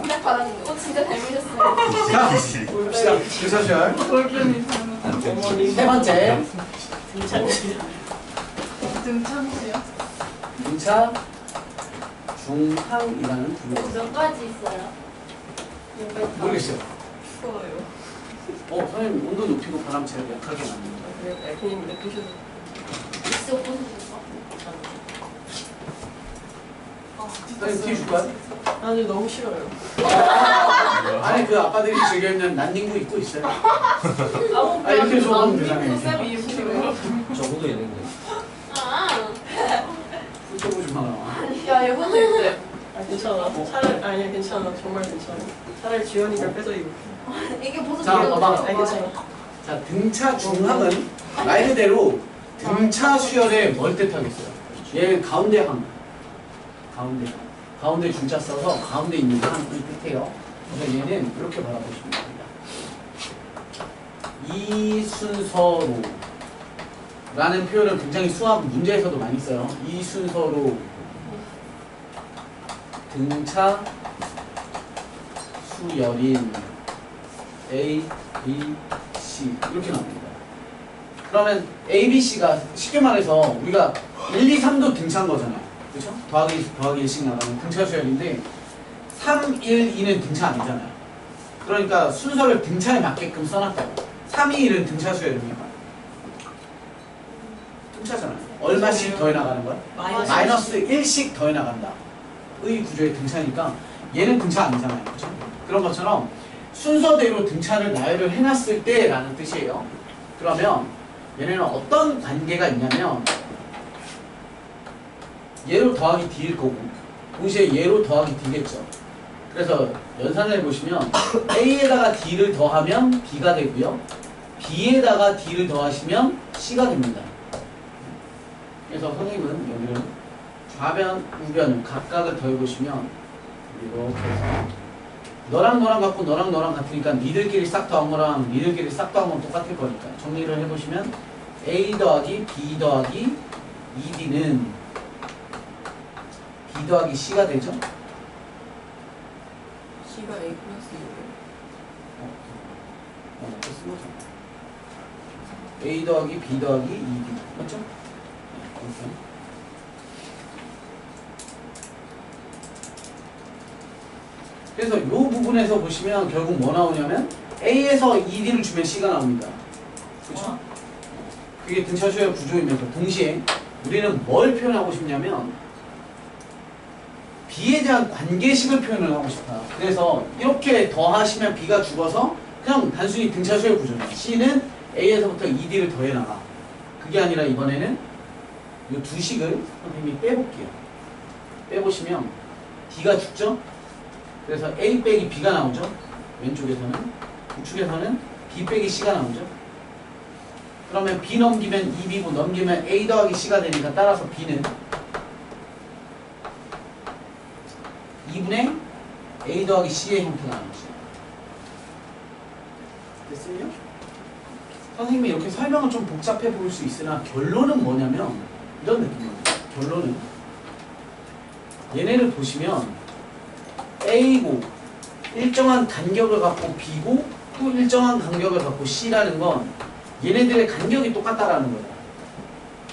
딱 받았는데 진짜 잘 보셨어요. 자, 봅시다. 등차수열. 세 번째. 등창시요. 등차 중항이라는 부분. 몇 가지 있어요? 모르겠어요. 추워요. 선생님 온도 높이고 바람 제일 약하게 만듭니다. 그냥 느끼셔도. 있어 보셨어? 선생님 티 줄까요? 아니 너무 싫어요. 아니 그 아빠들이 즐겨 입는 난닝구 입고 있어요. 아 이렇게 좁으면 되잖아요. 쌤이 입으시고요. 저거도 있는데. 아. 훑어보지 마라. 야 이거도 있어요. 아 괜찮아. 차라리 아니야 괜찮아. 정말 괜찮아. 차라리 지원이가 빼서 입을게. 이게 보석. 자, 봐봐. 아 괜찮아. 자, 등차 중항은 말 그대로 등차 수열의 뭘 뜻하겠어요? 얘 가운데 항. 가운데 중자 써서 가운데 있는 항을 뜻해요. 그래서 얘는 이렇게 바라보시면 됩니다. 이 순서로 라는 표현을 굉장히 수학 문제에서도 많이 써요. 이 순서로 등차 수열인 A, B, C 이렇게 나옵니다. 그러면 A, B, C가 쉽게 말해서 우리가 1, 2, 3도 등차인 거잖아요. 그렇죠? 더하기 1씩 나가면 등차 수열인데 3, 1, 2는 등차 아니잖아요. 그러니까 순서를 등차에 맞게끔 써놨다고. 3, 2, 1은 등차 수열입니다. 등차잖아요. 얼마씩 더해 나가는 거야? 마이너스 1씩 더해 나간다. 의 구조의 등차니까 얘는 등차 아니잖아요. 그렇죠? 그런 것처럼 순서대로 등차를 나열을 해놨을 때 라는 뜻이에요. 그러면 얘네는 어떤 관계가 있냐면 얘로 더하기 D일 거고 동시에 얘로 더하기 D겠죠. 그래서 연산을 보시면 A에다가 D를 더하면 B가 되고요. B에다가 D를 더하시면 C가 됩니다. 그래서 선생님은 여기를 좌변, 우변을 각각을 더해보시면 이렇게 해서 너랑 너랑 같고 너랑 너랑 같으니까 니들끼리 싹 더한 거랑 니들끼리 싹 더한 건 똑같을 거니까 정리를 해보시면 A 더하기 B 더하기 2D는 B 더하기 C가 되죠? C가 A 플러스 이렇게 쓴 거죠. A 더하기 B 더하기 2D 맞죠? 이렇게. 그래서 이 부분에서 보시면 결국 뭐 나오냐면 A에서 2D를 주면 C가 나옵니다. 그렇죠? 그게 등차 수열 구조이면서 동시에 우리는 뭘 표현하고 싶냐면 B에 대한 관계식을 표현을 하고 싶다. 그래서 이렇게 더하시면 B가 죽어서 그냥 단순히 등차 수열 구조다. C는 A에서부터 2D를 더해 나가. 그게 아니라 이번에는 이 두 식을 선생님이 빼볼게요. 빼보시면 D가 죽죠? 그래서 A 빼기 B가 나오죠? 왼쪽에서는. 우측에서는 B 빼기 C가 나오죠? 그러면 B 넘기면 2B고 넘기면 A 더하기 C가 되니까 따라서 B는 2분의 A 더하기 C의 형태가 나오죠. 됐습니까? 선생님이 이렇게 설명은 좀 복잡해 보일 수 있으나 결론은 뭐냐면 이런 느낌입니다. 결론은 얘네를 보시면 A고 일정한 간격을 갖고 B고 또 일정한 간격을 갖고 C라는 건 얘네들의 간격이 똑같다라는 거다.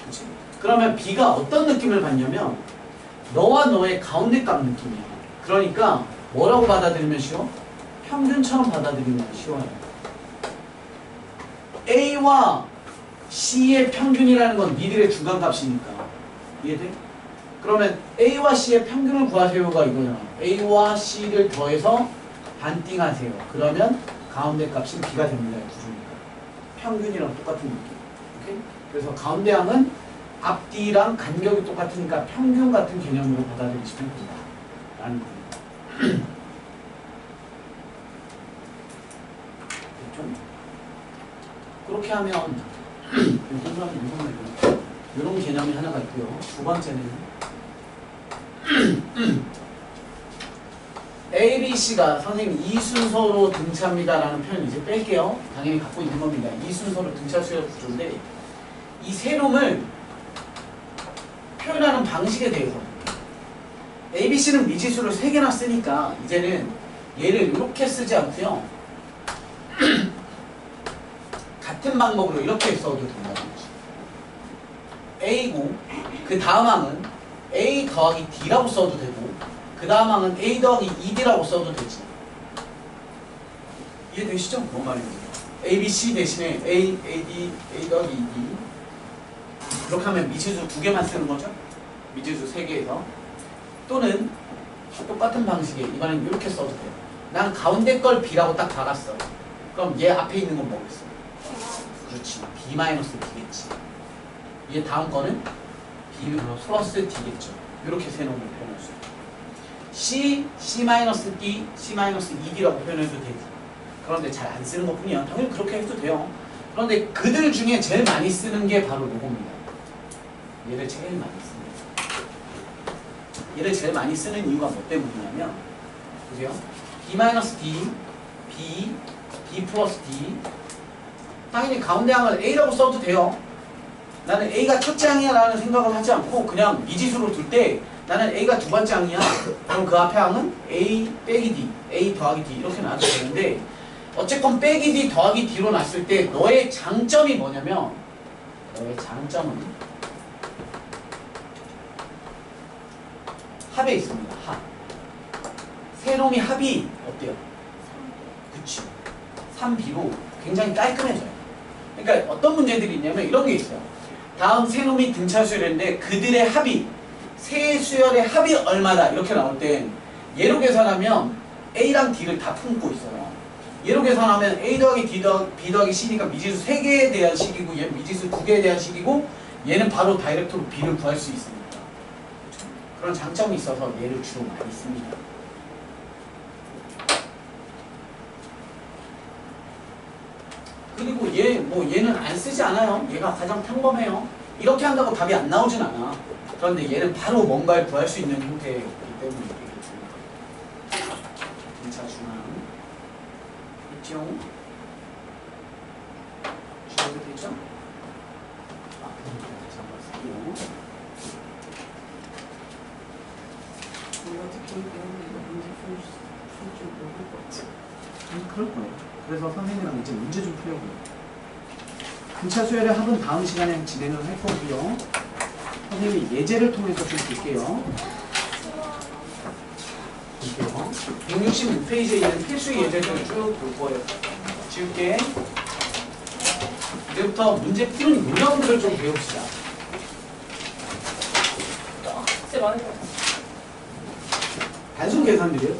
그치? 그러면 B가 어떤 느낌을 받냐면 너와 너의 가운데 값 느낌이야. 그러니까 뭐라고 받아들이면 쉬워? 평균처럼 받아들이면 쉬워요. A와 C의 평균이라는 건 니들의 중간값이니까. 이해돼? 그러면 A와 C의 평균을 구하세요가 이거잖아. A와 C를 더해서 반띵하세요. 그러면 가운데 값은 B가 됩니다. 구조니까. 평균이랑 똑같은 느낌. 오케이? 그래서 가운데 항은 앞뒤랑 간격이 똑같으니까 평균 같은 개념으로 받아들이시면 된다. 라는 겁니다. 됐죠? 그렇게 하면 이런 개념이 하나가 있고요. 두 번째는 A, B, C가 선생님 이 순서로 등차입니다 라는 표현을 이제 뺄게요. 당연히 갖고 있는 겁니다. 이 순서로 등차 수열 구조인데 이 세 놈을 표현하는 방식에 대해서 ABC는 미지수를 3개나 쓰니까 이제는 얘를 이렇게 쓰지 않고요. 같은 방법으로 이렇게 써도 된다는 거죠. A고 그 다음 항은 A 더하기 D라고 써도 되고 그 다음 항은 A 더하기 2D라고 써도 되지. 이해되시죠? 뭔 말인지. A, B, C 대신에 A, A, D, A 더하기 2D 그렇게 하면 미지수 2개만 쓰는 거죠. 미지수 3개에서 또는 똑같은 방식에 이번엔 이렇게 써도 돼요. 난 가운데 걸 B라고 딱 박았어. 그럼 얘 앞에 있는 건 뭐겠어? 그렇지. B-D겠지. 얘 다음 거는 B 플러스 D겠죠. 이렇게 세 놈을 표현할 수 있죠. C, C-D, C-2D라고 표현해도 되지. 그런데 잘 안 쓰는 것 뿐이야. 당연히 그렇게 해도 돼요. 그런데 그들 중에 제일 많이 쓰는 게 바로 요겁니다. 얘를 제일 많이 씁니다. 얘를 제일 많이 쓰는 이유가 뭐 때문이냐면 보세요. B-D, B 플러스 D 당연히 가운데 항을 A라고 써도 돼요. 나는 A가 첫째 항이야 라는 생각을 하지 않고 그냥 미지수로 둘 때 나는 A가 두 번째 항이야. 그럼 그 앞에 항은 A 빼기 D, A 더하기 D 이렇게 놔도 되는데 어쨌건 빼기 D 더하기 D로 놨을 때 너의 장점이 뭐냐면 너의 장점은 합에 있습니다. 합. 세 놈이 합이 어때요? 그치. 3B로 굉장히 깔끔해져요. 그러니까 어떤 문제들이 있냐면 이런 게 있어요. 다음 세 놈이 등차수열인데 그들의 합이 세 수열의 합이 얼마다 이렇게 나올 땐 얘로 계산하면 A랑 D를 다 품고 있어요. 얘로 계산하면 A 더하기 D 더하기 B 더하기 C니까 미지수 3개에 대한 식이고 얘는 미지수 2개에 대한 식이고 얘는 바로 다이렉트로 B를 구할 수 있습니다. 그런 장점이 있어서 얘를 주로 많이 씁니다. 그리고 얘는 안 쓰지 않아요. 얘가 가장 평범해요. 이렇게 한다고 답이 안 나오진 않아. 그런데 얘는 바로 뭔가를 구할 수 있는 형태이기 때문에 이게 중요해요. 자, 중앙 있죠? 주어도 되죠? 우리가 특히 이거 문제 풀줄 모를 것 같아. 그럴 거예요. 그래서 선생님이랑 이제 문제 좀 풀려고요. 등차 수열의 합은 다음 시간에 진행을 할 거고요. 선생님이 예제를 통해서 좀 볼게요. 166페이지에 있는 필수 예제들을 쭉 볼 거예요. 지울게. 이제부터 문제 푸는 요령들을 좀 배웁시다. 진짜 많은 거 같아. 단순 계산들이에요.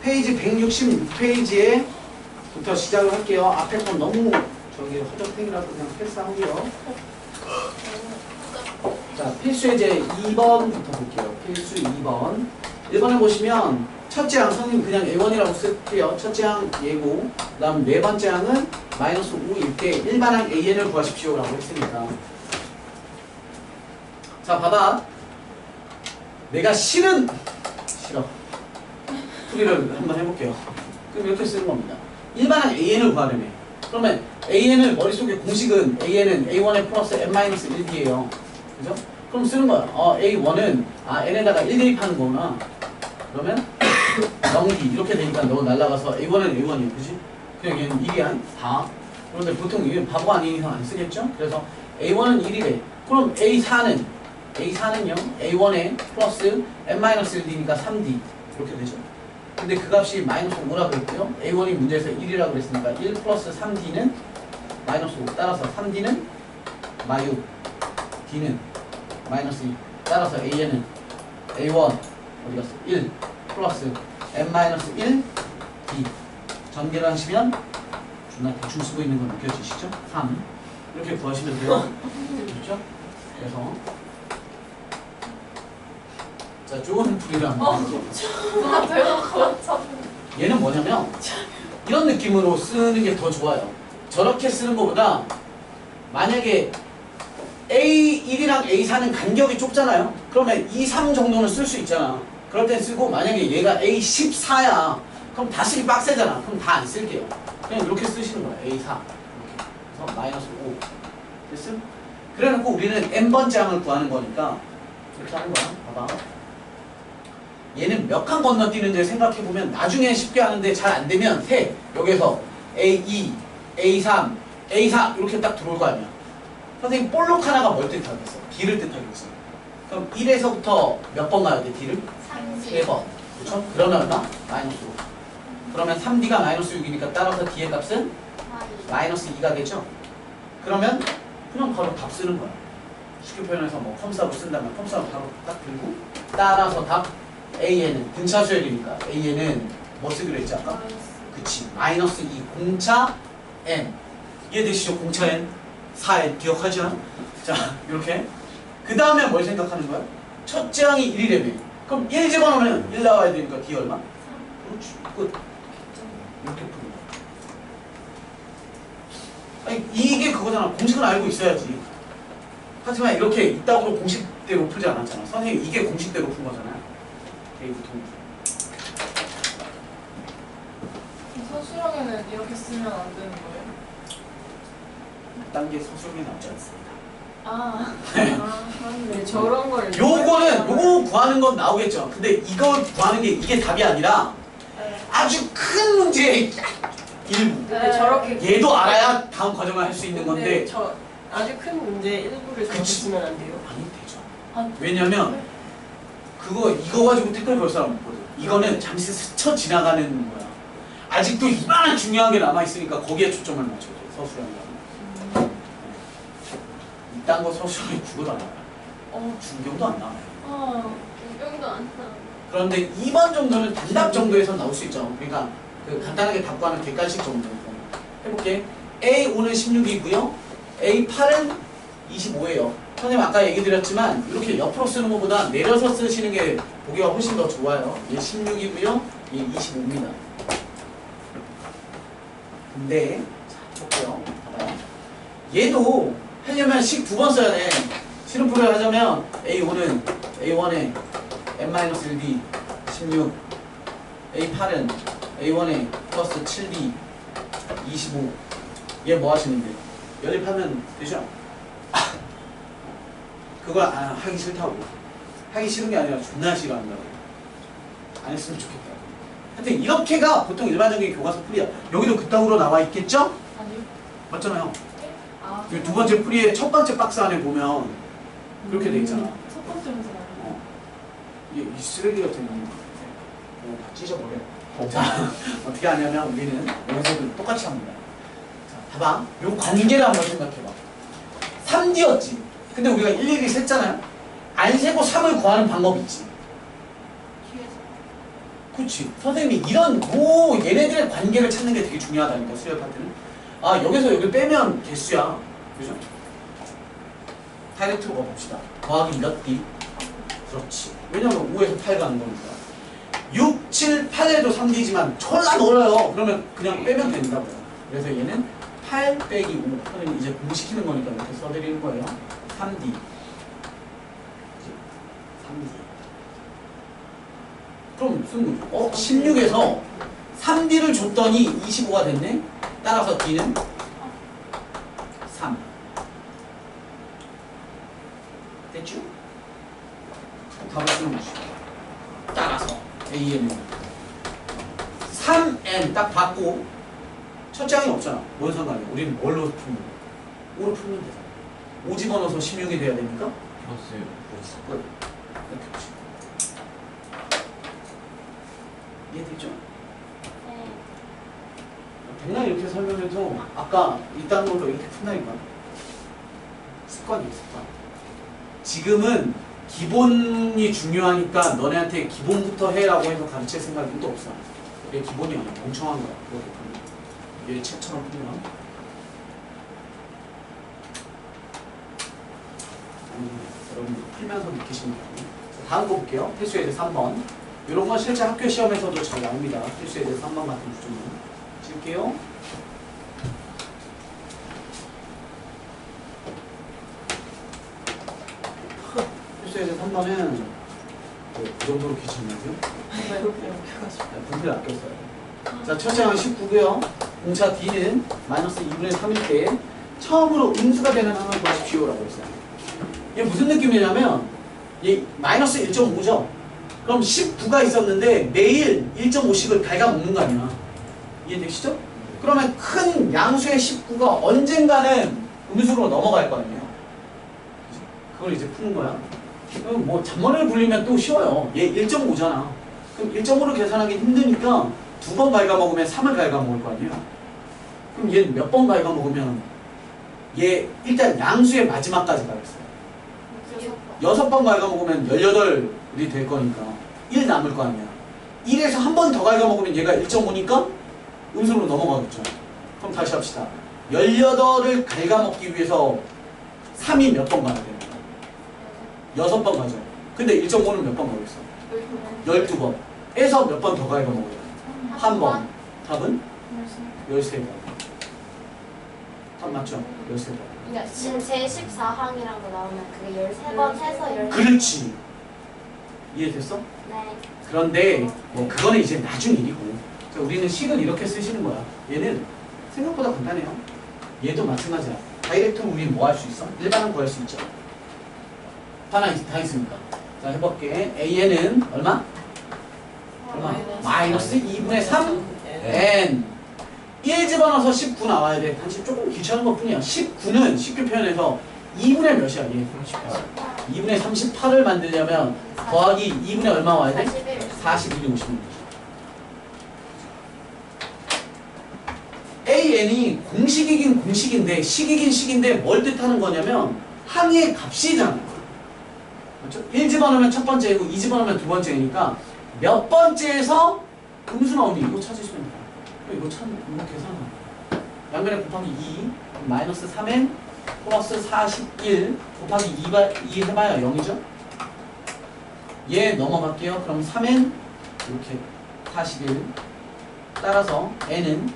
페이지 166페이지에 부터 시작을 할게요. 앞에 건 너무 저기 허접행이라서 그냥 패스하고요. 자, 필수 예제 2번부터 볼게요. 필수 2번. 1번에 보시면 첫째 항 선생님 그냥 A1이라고 쓸게요. 첫째 항 얘고 그 다음 네 번째 항은 마이너스 5일 때 일반항 AN을 구하십시오 라고 했으니까 자, 봐봐. 내가 싫어. 풀이를 한번 해볼게요. 그럼 이렇게 쓰는 겁니다. 일반항 AN을 구하려면 그러면 AN을 머릿속에 공식은 AN은 A1에 플러스 N-1D예요. 그죠? 그럼 쓰는 거야. A1은 N에다가 1 대입하는 거구나. 그러면 0D 이렇게 되니까 너 날라가서 A1은 A1이에요. 그지? 그냥 얘는 1이야. 다. 그런데 보통 이게 바보 아닌 이상 안 쓰겠죠? 그래서 A1은 1이래. 그럼 A4는요? A1에 플러스 N-1D니까 3D 이렇게 되죠. 근데 그 값이 마이너스 5라고 그랬고요. A1이 문제에서 1이라고 그랬으니까 1 플러스 3D는 마이너스 5. 따라서 3D는 마유, D는 마이너스 2. 따라서 AN은 A1 어디 갔어? 1 플러스 N-1 D. 전개를 하시면 존나 대충 쓰고 있는 거 느껴지시죠? 3 이렇게 구하시면 돼요. 그렇죠? 그래서 자, 좋은 풀이를 한번 해볼게요. 누가 배워놓고 참. 얘는 뭐냐면 이런 느낌으로 쓰는 게 더 좋아요. 저렇게 쓰는 것보다 만약에 A1이랑 A4는 간격이 좁잖아요. 그러면 2, 3 정도는 쓸 수 있잖아. 그럴 땐 쓰고 만약에 얘가 A14야. 그럼 다 쓰기 빡세잖아. 그럼 다 안 쓸게요. 그냥 이렇게 쓰시는 거예요. A4 이렇게. 그래서 마이너스 5 됐음? 그래놓고 우리는 n번째 항을 구하는 거니까 이렇게 하는 거야. 봐봐. 얘는 몇 칸 건너뛰는지 생각해보면 나중에 쉽게 하는데 잘 안 되면 세. 여기서 A2, A3, A4 이렇게 딱 들어올 거 아니야. 선생님 볼록 하나가 뭘 뜻하겠어? D를 뜻하겠어. 그럼 1에서부터 몇 번 가야 돼? D를? 3번. 그렇죠? 그러면 얼마? 마이너스 5. 그러면 3D가 마이너스 6이니까 따라서 D의 값은 마이너스 2가 되죠? 그러면 그냥 바로 답 쓰는 거야. 쉽게 표현해서 뭐 컴사로 쓴다면 컴사로 바로 딱 들고 따라서 답 A에는 분차 수열이니까 A에는 뭐 쓰기로 했지 아까? 그치 마이너스 2 공차 N 이해되시죠? 공차 N 4N 기억하지 않아? 자 이렇게 그 다음에 뭘 생각하는 거야? 첫째 항이 1이래며 그럼 1 집어넣으면 1 나와야 되니까 D 얼마? 그렇지 끝 이렇게 푸는 거야. 아니 이게 그거잖아. 공식은 알고 있어야지. 하지만 이렇게 이따구로 공식대로 풀지 않았잖아. 선생님 이게 공식대로 푼 거잖아. A부터 서술형에는 이렇게 쓰면 안 되는 거예요? 단계 서술이 나오지 않습니다. 아, 네, 저런 걸 요거 구하는 건 나오겠죠. 근데 이거 구하는 게 이게 답이 아니라 아주 큰 문제의 일부. 근데 저렇게 얘도 알아야 다음 과정을 할 수 있는 근데 건데 저 아주 큰 문제 일부를 저렇게 그치. 쓰면 안 돼요. 아니 되죠. 아, 왜냐면 이거 가지고 댓글 볼 사람 없거든. 이거는 잠시 스쳐 지나가는 거야. 아직도 이만한 중요한 게 남아 있으니까 거기에 초점을 맞춰줘. 서술형이. 이딴 거 서술형이 국어도 안 나와요. 중경도 안 나와요. 여기도 안 나. 그런데 2번 정도는 단답 정도에서 나올 수 있죠. 그러니까 그 간단하게 답 구하는 객관식 정도. 해볼게. A5는 16이고요. A8은 25예요. 선생님 아까 얘기 드렸지만 이렇게 옆으로 쓰는 것보다 내려서 쓰시는 게 보기가 훨씬 더 좋아요. 얘 16이고요. 얘 25입니다. 근데 자 볼게요. 봐봐요. 얘도 하려면 식 2번 써야 돼. 실음풀이를 하자면 A5는 A1에 n-1d 16 A8은 A1에 플러스 7d 25 얘 뭐 하시는데? 연립하면 되죠? 그걸 하기 싫다고. 하기 싫은 게 아니라 존나 싫어한다고. 안 했으면 좋겠다. 하여튼 이렇게가 보통 일반적인 교과서 풀이야. 여기도 그따구로 나와 있겠죠? 아니요. 맞잖아요. 아, 두 번째 풀이의 첫 번째 박스 안에 보면 그렇게 돼 있잖아. 첫 번째 문제 아니에요? 이 쓰레기 같은 거 다 찢어버려. 자, 어떻게 하냐면 우리는 여기서도 똑같이 합니다. 자, 봐봐. 요 관계를 한번 생각해봐. 3D였지. 근데 우리가 일일이 셌잖아요. 안 세고 3을 구하는 방법이 있지. 그치. 선생님이 이런 얘네들의 관계를 찾는 게 되게 중요하다니까, 수열 파트는. 아, 여기서 여기 빼면 개수야. 그죠? 다이렉트로 가봅시다. 더하기 몇 D? 그렇지. 왜냐면 5에서 8 가는 거니까. 6, 7, 8에도 3D지만 졸라 멀어요. 그러면 그냥 빼면 된다고요. 그래서 얘는 8 빼기 5. 선생님 이제 공시키는 거니까 이렇게 써드리는 거예요. 3D. 3D. 그럼 무슨 16에서 3D를 줬더니 25가 됐네? 따라서 D는 3. 됐죠? 답을 쓰는 거죠. 따라서 A는 3N 딱 받고 첫 장이 없잖아. 뭔 상관이야? 우리는 뭘로 풀면 돼? 5로 풀면 되잖아. 5 집어넣어서 16이 돼야 되니까? 플러스 끝. 이렇게 보시면 이해되죠? 백날 이렇게 설명해도 아까 이딴 걸로 이렇게 푼다니까. 습관이에요, 습관. 지금은 기본이 중요하니까 너네한테 기본부터 해라고 해서 가르칠 생각은 또 없어. 이게 기본이 아니야. 멍청한 거야. 그렇게 풀면. 얘 책처럼 풀면. 여러분들 풀면서 느끼시면 돼요. 다음 거 볼게요. 필수에 대해 3번. 이런 건 실제 학교 시험에서도 잘 나옵니다. 필수에 대해 3번 같은 구조는. 칠게요. 필수에 대해 3번은 그 정도로 귀찮냐고요? 이렇게 연결가지고. 분필 아꼈어요. 자, 첫째 항 19고요. 공차 D는 마이너스 2분의 3일 때 처음으로 음수가 되는 항을 구하십시오라고 했어요. 이게 무슨 느낌이냐면 얘 마이너스 1.5죠? 그럼 19가 있었는데 매일 1.5씩을 갉아먹는 거 아니야. 이해되시죠? 그러면 큰 양수의 19가 언젠가는 음수로 넘어갈 거 아니에요. 그죠? 그걸 이제 푸는 거야. 그럼 뭐 잔머리를 굴리면 또 쉬워요. 얘 1.5잖아. 그럼 1.5를 계산하기 힘드니까 2번 갉아먹으면 3을 갉아먹을 거 아니에요. 그럼 얘는 몇 번 갉아먹으면 얘 일단 양수의 마지막까지 가겠어요. 6번 갉아먹으면 18이 될 거니까 1 남을 거 아니야. 1에서 한 번 더 갉아먹으면 얘가 1.5니까 음수로 넘어가겠죠. 그럼 다시 합시다. 18을 갉아먹기 위해서 3이 몇 번 가야 돼요? 6번 가죠. 근데 1.5는 몇 번 가겠어? 12번. 에서 몇 번 더 갉아먹어요? 한 번. 답은? 13번. 답 맞죠? 13번. 그러니까 지금 제14항이라고 나오면 그게 13번 해서 13번. 그렇지. 이해됐어? 네. 그런데 뭐 그거는 이제 나중 일이고. 자, 우리는 식은 이렇게 쓰시는 거야. 얘는 생각보다 간단해요. 얘도 마찬가지야. 다이렉트로 우리 뭐 할 수 있어? 일반은 구할 수 있죠. 하나 다 있습니다. 자, 해볼게. AN은 얼마? 얼마? 마이너스 2분의 3 N. 1 집어넣어서 19 나와야 돼. 단지 조금 귀찮은 것 뿐이야. 19는 쉽게 표현해서 2분의 몇이야? 얘? 2분의 38을 만들려면 더하기 2분의 얼마 와야 돼? 41이 오시면 되죠. AN이 공식이긴 공식인데 식이긴 식인데 뭘 뜻하는 거냐면 항의 값이잖아. 그렇죠? 1 집어넣으면 첫 번째이고 2 집어넣으면 두 번째이니까 몇 번째에서 음수 나오니 이거 찾으시면 돼요. 이거 이거 계산하면 양변에 곱하기 2 마이너스 3n 플러스 41 곱하기 2 해봐야 0이죠? 얘 넘어갈게요. 그럼 3n 이렇게 41 따라서 n은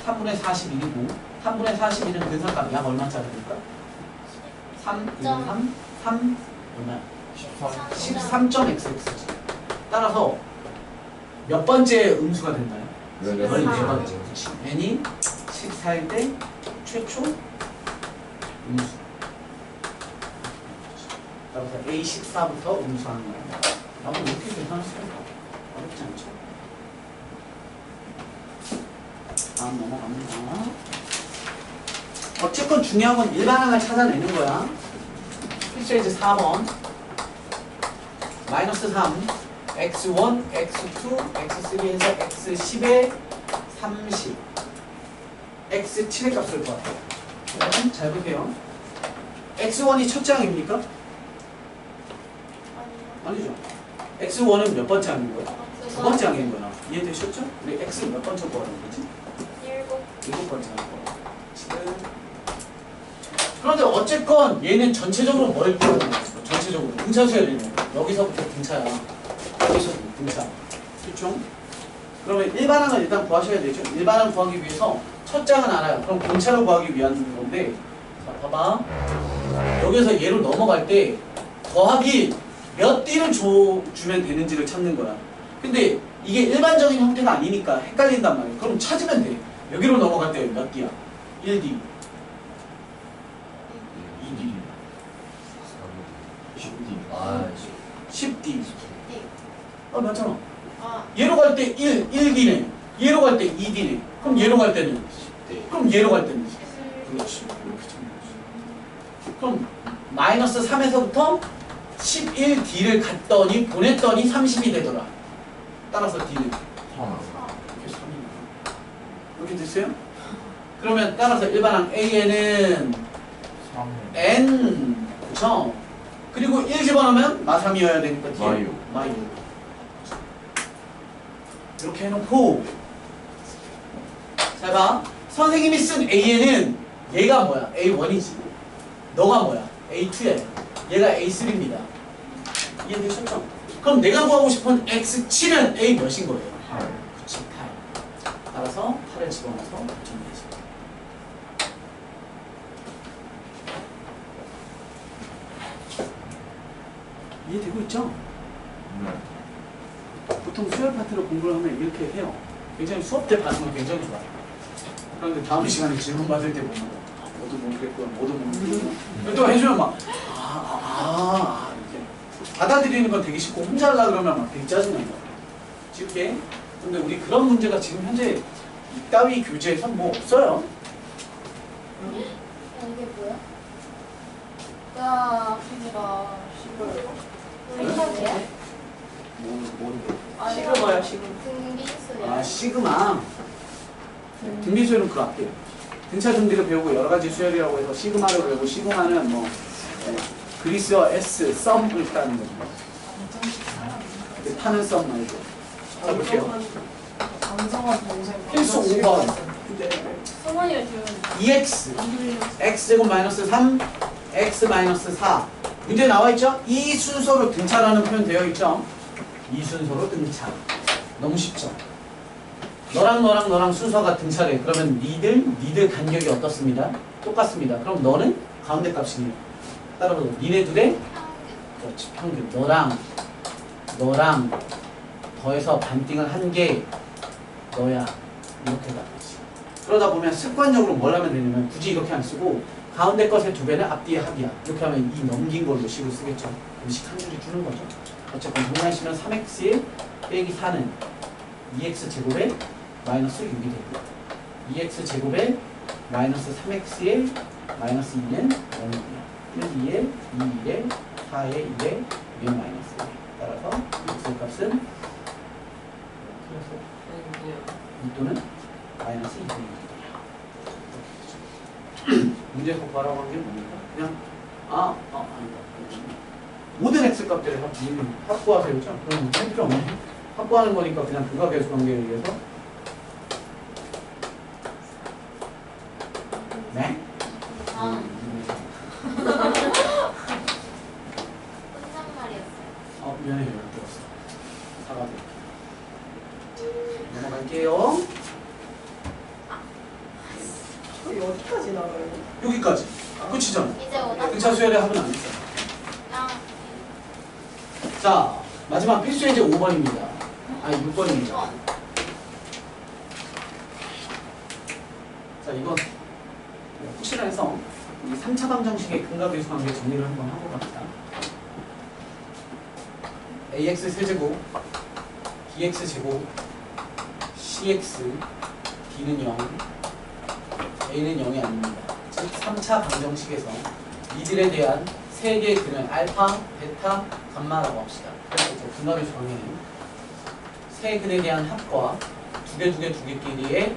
3분의 41이고 3분의 41은 근사값 약 얼마짜리일까? 3, 1, 3 얼마야? 13.xx지. 따라서 몇 번째 음수가 된다요? 14번째. 그치. n이 14일 때 최초 음수. 따라서 A14부터 음수하는 거야. 나도 이렇게 계산할 수 있어. 어렵지 않죠? 다음 넘어갑니다. 어쨌건 중요한 건 일반항을 찾아내는 거야. 필수예제 4번. 마이너스 3, x1, x2, x3 해서 x10에 30, x7의 값을 구할 거야. 잘 볼게요. x1이 첫째 항입니까? 아니죠. x1은 몇 번째 항인 거야? 두 번째 항인 거야. 이해되셨죠? 우리 x는 몇 번째 구하는 거지? 7번째 항인 거야. 지금. 그런데 어쨌건 얘는 전체적으로 뭘 구하는 거야? 전체적으로 등차수야 되는 거야. 여기서부터 등차야. 여기서부터 등차. 그렇죠? 그러면 일반항을 일단 구하셔야 되죠. 일반항 구하기 위해서 첫째 항은 알아요. 그럼 등차를 구하기 위한 건데, 자 봐봐. 여기서 얘로 넘어갈 때 더하기 몇 D를 주면 되는지를 찾는 거야. 근데 이게 일반적인 형태가 아니니까 헷갈린단 말이야. 그럼 찾으면 돼. 여기로 넘어갈 때 몇 D야? 1D, 2D, 10D. 맞잖아. 얘로 갈 때 1D네. 얘로 갈 때 2D네. 그럼 얘로 갈 때는? 그럼 얘로 갈 때는? 그렇지. 이렇게 찾는 거지. 그럼 마이너스 3에서부터 11D를 갔더니 보냈더니 30이 되더라. 따라서 D는? 이렇게 3이구나. 이렇게 됐어요? 그러면 따라서 일반항 AN은 N. 그쵸? 그리고 1 집어넣으면 마3이어야 되니까 뒤에 마유. 이렇게 해놓고 잘 봐. 선생님이 쓴 AN은 얘가 뭐야? A1이지. 너가 뭐야? A2야. 얘가 A3입니다. 이해되셨죠? 그럼 내가 구하고 싶은 X7은 A 몇인 거예요? 8. 그치, 8. 따라서 8을 집어넣어서 정리해서. 이해되고 있죠? 보통 수열 파트로 공부를 하면 이렇게 해요. 굉장히 수업 때 받으면 굉장히 좋아요. 그런데 다음 시간에 질문 받을 때 보면 모두 모르겠고요. 모두 모르겠고요. 또 해주면 막 이렇게 받아들이는 건 되게 쉽고 혼자 하려고 그러면 막 되게 짜증나는 거야. 지울게. 근데 우리 그런 문제가 지금 현재 이따위 교재에선 뭐 없어요. 이게 뭐야? 야, 피지가 생각이야? 모르게. 시그마야 시그마. 등비수야. 아 시그마. 등비수열은 그 앞이에요. 등차 등비를 배우고 여러 가지 수열이라고 해서 시그마를 배우고 시그마는 뭐 그리스어 S 썸을 따는 거죠. 타는 썸 말고. 자 볼게요. 강성원 동생. 필수 5번. 성원이가 지금 2x x제곱 마이너스 3 x 마이너스 4 문제 나와 있죠? 이 순서로 등차라는 표현 되어 있죠? 이 순서로 등차. 너무 쉽죠? 너랑 순서가 등차래. 그러면 니들 간격이 어떻습니다? 똑같습니다. 그럼 너는 가운데 값이네요. 따라서 니네 둘의 그렇지 평균. 너랑 더해서 반띵을 한 게 너야. 이렇게 나가지. 그러다 보면 습관적으로 뭘 하면 되냐면 굳이 이렇게 안 쓰고 가운데 것의 2배는 앞뒤의 합이야. 이렇게 하면 이 넘긴 걸로 식을 쓰겠죠. 음식 한 줄이 주는 거죠. 어쨌건 정리하시면 3x에 빼기 4는 2x 제곱에 마이너스 6이 되고요. 2x 제곱에 마이너스 3x에 마이너스 2는 0이고요. 1, 2에 2, 1에 4에 2에 2에 마이너스 1. 따라서 x 값은 그래서 2 또는 마이너스 2분의 1이에요. 문제 폭발하고 한 게 뭡니까? 그냥 아니다. 모든 x 값들을 확보하세요. 그렇죠? 그럼 할 필요 없네. 확보하는 거니까 그냥 그가 계수 관계에 의해서 네? 혼잣말이었어요. 미안해요. 들었어. 사과드릴게요. 넘어갈게요. 저희 어디까지 나가요? 여기까지. 끝이잖아. 이제 오다. 등차 수열의 합은 안 했어. 아, 자, 마지막 필수 예제 5번입니다. 아니 6번입니다. 자, 이건 혹시나 해서 이 3차 방정식의 근과 계수 관계 정리를 한번 하고 갑니다. ax 세제곱, bx 제곱, cx, b는 0, a는 0이 아닙니다. 즉 3차 방정식에서 이들에 대한 세 개의 근을 알파, 베타, 감마라고 합시다. 그래서 근과 계수 관계는 세 근에 대한 합과 두 개끼리의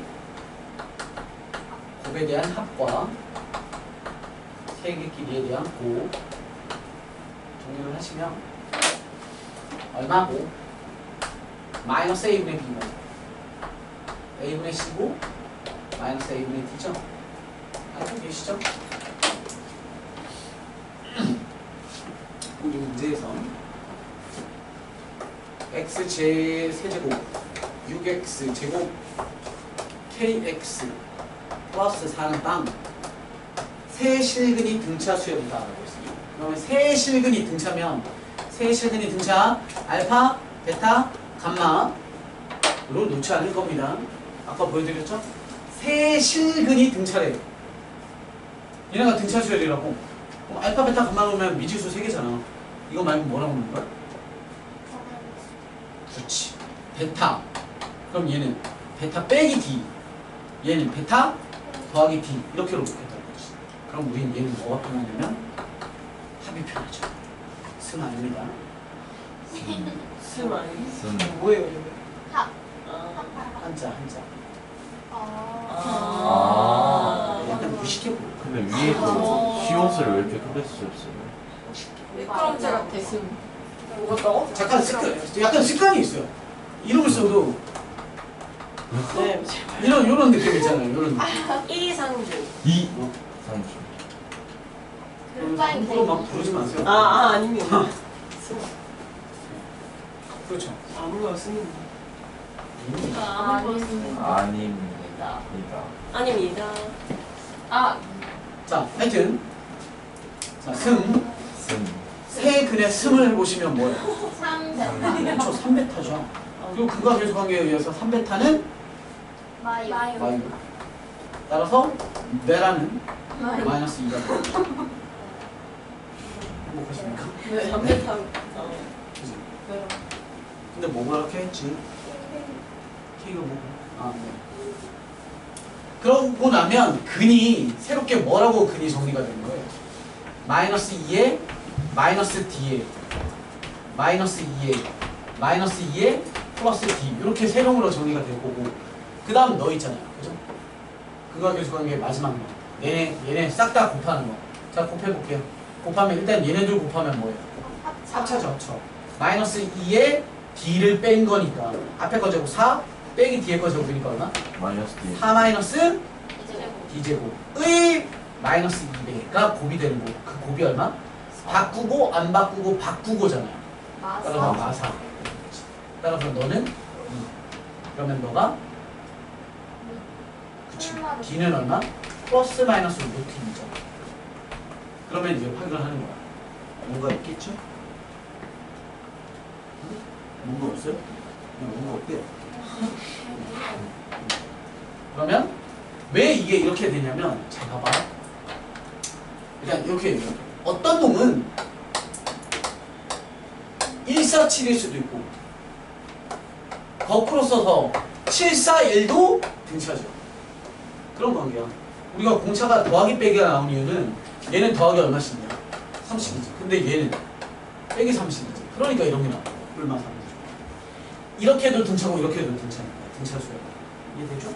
곱에 대한 합과 세 개끼리에 대한 곱 정리를 하시면 얼마고? 마이너스 a분의 b고 a분의 c고 마이너스 a분의 d죠? 알고 계시죠? 이 문제에서 x 세제곱 6x 제곱 kx 플러스 4는 빵 세 실근이 등차 수열이다 라고 했습니다. 그러면 세 실근이 등차면 세 실근이 등차 알파, 베타, 감마로 놓지 않을 겁니다. 아까 보여드렸죠? 세 실근이 등차래요. 얘네가 등차 수열이라고. 그럼 알파, 베타, 감마 놓으면 미지수 3개잖아. 이거 말고 뭐라고 하는 거야? 그렇지. 베타. 그럼 얘는 베타 빼기 D. 얘는 베타 더하기 D. 이렇게 놓겠다는 거지. 그럼 우리는 얘는 뭐가 편하냐면 합이 편하죠. 승 아닙니다. 스마일. 쓴. 뭐예요 이거? 합. 아. 한자. 아. 약간 무식해 보여. 근데 위에서 시옷을 왜 이렇게 크게 쓰셨어요? 미끄럼틀 같아. 뭐가 약간 습관이 있어요. 이름을 써도 네. 이런 느낌 있잖아요. 이런 느낌. 이상준. 이 어? 상주. 함부로 막 부르지 마세요. 아닙니다. 그렇죠. 아무거나 쓰는 거. 아닙니다. 아닙니다. 자, 하여튼 자, 승. 쓴. 세 근의 승을 보시면 뭐예요? 3베타. 그렇죠. 3베타죠. 그리고 근과 계수 관계에 의해서 3베타는 마유. 마이너. 따라서 베라는 마이너스 2가 됩니다. 행복하십니까? 네. 3m. 그지? 네. 근데 뭐 그렇게 했지? K가 뭐고? 아, 네. 그러고 나면 근이 새롭게 뭐라고 근이 정리가 되는 거예요? 마이너스 2에 마이너스 D에 마이너스 2에 마이너스 2에 플러스 D 이렇게 세 병으로 정리가 될 거고 그 다음 너 있잖아요. 그죠? 그거 계속한 게 마지막 거. 얘네 싹 다 곱하는 거. 자 곱해볼게요. 곱하면 일단 얘네들 곱하면 뭐예요? 합차죠. 합쳐. 마이너스 2에 D를 뺀 거니까 앞에 거 제곱 4 빼기 뒤에 거 제곱이니까 얼마? 마이너스 D. 4 마이너스 이제 D제곱의 마이너스 2배가 곱이 되는 거고 그 곱이 얼마? 바꾸고 안 바꾸고 바꾸고잖아요. 따라서 마사. 마사. 따라서 너는 2. 그러면 너가 그치. D는 얼마? 플러스 마이너스 루트 2죠. 그러면 이제 확인을 하는 거야. 뭔가 있겠죠? 뭔가 없어요? 뭔가 없대요. 그러면 왜 이게 이렇게 되냐면 잘 봐봐. 일단 이렇게 얘기해요. 어떤 놈은 147일 수도 있고 거꾸로 써서 741도 등차죠. 그런 관계야. 우리가 공차가 더하기 빼기가 나온 이유는 얘는 더하기 얼마씩이냐? 30이지. 근데 얘는 빼기 30이지. 그러니까 이런 게 나와. 얼마 30이죠. 이렇게 해도 등차고 이렇게 해도 등차니까. 등차 수야. 이해되죠?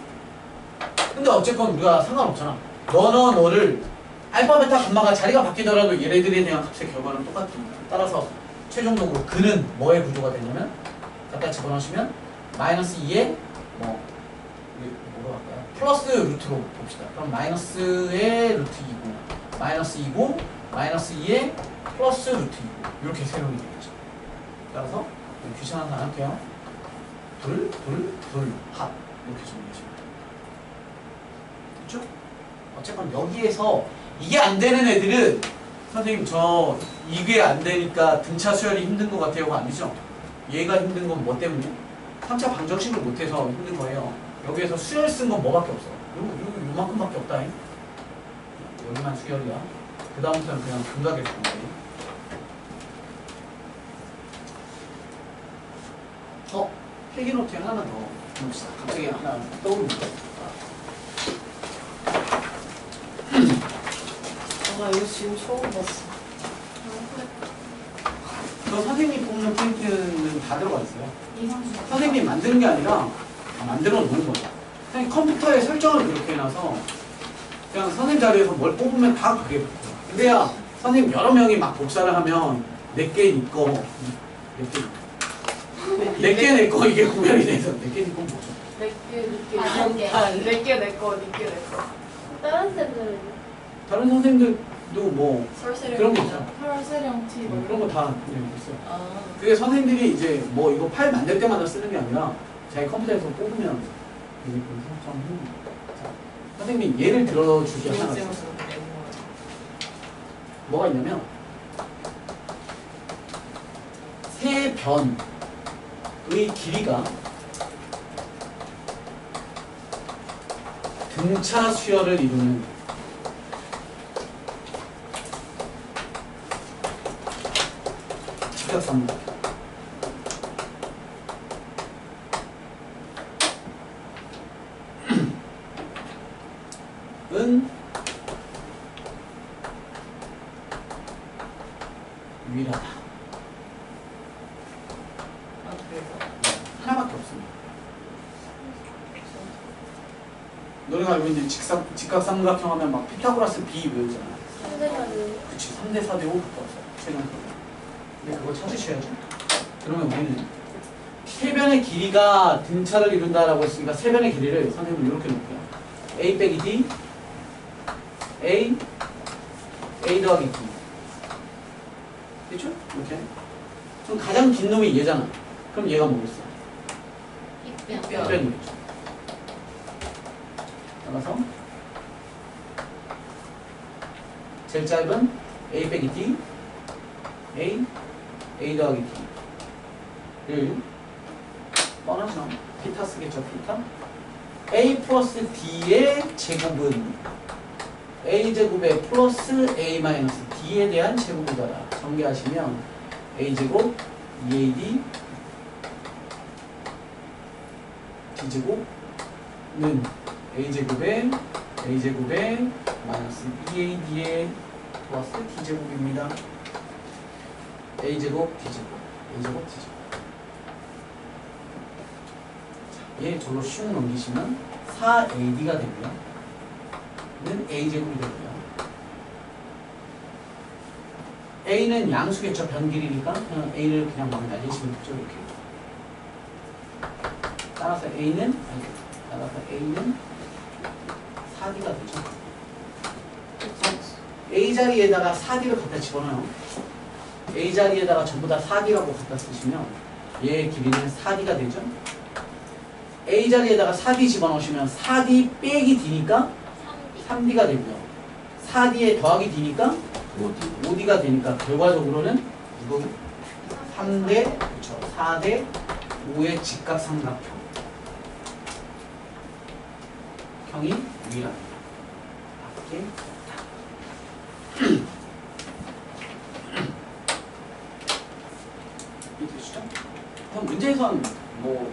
근데 어쨌건 우리가 상관없잖아. 너를 알파, 베타, 감마가 자리가 바뀌더라도 얘네들에 대한 값의 결과는 똑같습니다. 따라서 최종적으로 근은 뭐의 구조가 되냐면 갖다 집어넣으시면 마이너스 2에 뭐로 할까요? 플러스 루트로 봅시다. 그럼 마이너스의 루트 2고 마이너스 2고 마이너스 2에 플러스 루트 2고 이렇게 세로이 되겠죠. 따라서 귀찮아서 안 할게요. 둘, 합 이렇게 정리하시면 그렇죠? 어쨌건 여기에서 이게 안 되는 애들은 선생님 저 이게 안 되니까 등차 수열이 힘든 것 같아요가 아니죠. 얘가 힘든 건 뭐 때문에? 3차 방정식을 못해서 힘든 거예요. 여기에서 수열 쓴 건 뭐밖에 없어. 요만큼밖에 없다잉. 여기만 수열이야. 그 다음부터는 그냥 근각에 쓰는 거예요. 필기노트에 하나만 더 봅시다. 갑자기 하나 떠오릅니다. 나 이거 지금 처음 봤어. 저 선생님 뽑는 프린트는 다 들어가 있어요. 선생님 만드는 게 아니라 만들어 놓은 거죠. 그냥 컴퓨터에 설정을 그렇게 해놔서 그냥 선생님 자리에서 뭘 뽑으면 다 그게 붙어요. 근데야 선생님 여러 명이 막 복사를 하면 내게 니 거, 내게 내 거 이게 구별이 돼서 내게 니 건 뭐죠? 내게 내 거, 니게 내 거. 다른 쌤들은 다른 선생님들도 뭐 설세령 그런 거 있죠. 설세령 티 뭐 그런 거 다 있어요. 아. 그게 선생님들이 이제 뭐 이거 파일 만들 때마다 쓰는 게 아니라 자기 컴퓨터에서 뽑으면 이게 설정하는 거예요. 선생님 예를 들어주기 하나 있어요. 뭐가 있냐면 세 변의 길이가 등차 수열을 이루는 직각삼각 은 유일하다. 하나밖에 없습니다. 너네가 알고 있는 직각삼각형 하면 막 피타고라스 B 외우잖아. 3대가는 그치, 3대 4대 5 갖고 왔어. 최종적으로. 근데 그거 찾으셔야죠. 그러면 우리는 세 변의 길이가 등차를 이룬다라고 했으니까 세 변의 길이를 선생님은 이렇게 놓을게요. A 빼기 D, A 더하기 D. 됐죠? 이렇게. 그럼 가장 긴 놈이 얘잖아. 그럼 얘가 뭐겠어? 입변이겠죠. 따라서 제일 짧은 A 빼기 D, A 더하기 D를 뻔하죠. 피타 쓰겠죠, 피타. A 플러스 D의 제곱은 A 제곱에 플러스 A 마이너스 D에 대한 제곱이다. 전개하시면 a제곱 2ad b제곱는 a제곱에 마이너스 2ad에 플러스 d제곱입니다. a제곱 d제곱 a제곱 d제곱. 얘 저로 슉 넘기시면 4ad가 되고요. 는 a제곱이 되고요. a는 양수겠죠. 변길이니까 그냥 a를 그냥 막 날리시면 되죠. 이렇게. 따라서 a는 4d가 되죠. a 자리에다가 4d를 갖다 집어넣어요. a 자리에다가 전부 다 4d라고 갖다 쓰시면 얘의 길이는 4d가 되죠. a 자리에다가 4d 집어넣으시면 4d 빼기 d니까 3d가 되고요. 4d에 더하기 d니까 5d가 되니까 결과적으로는 이거 3대 그렇죠. 4대 5의 직각삼각형 형이 유일합니다. 밖에 이해되시죠? 그럼 문제에선 뭐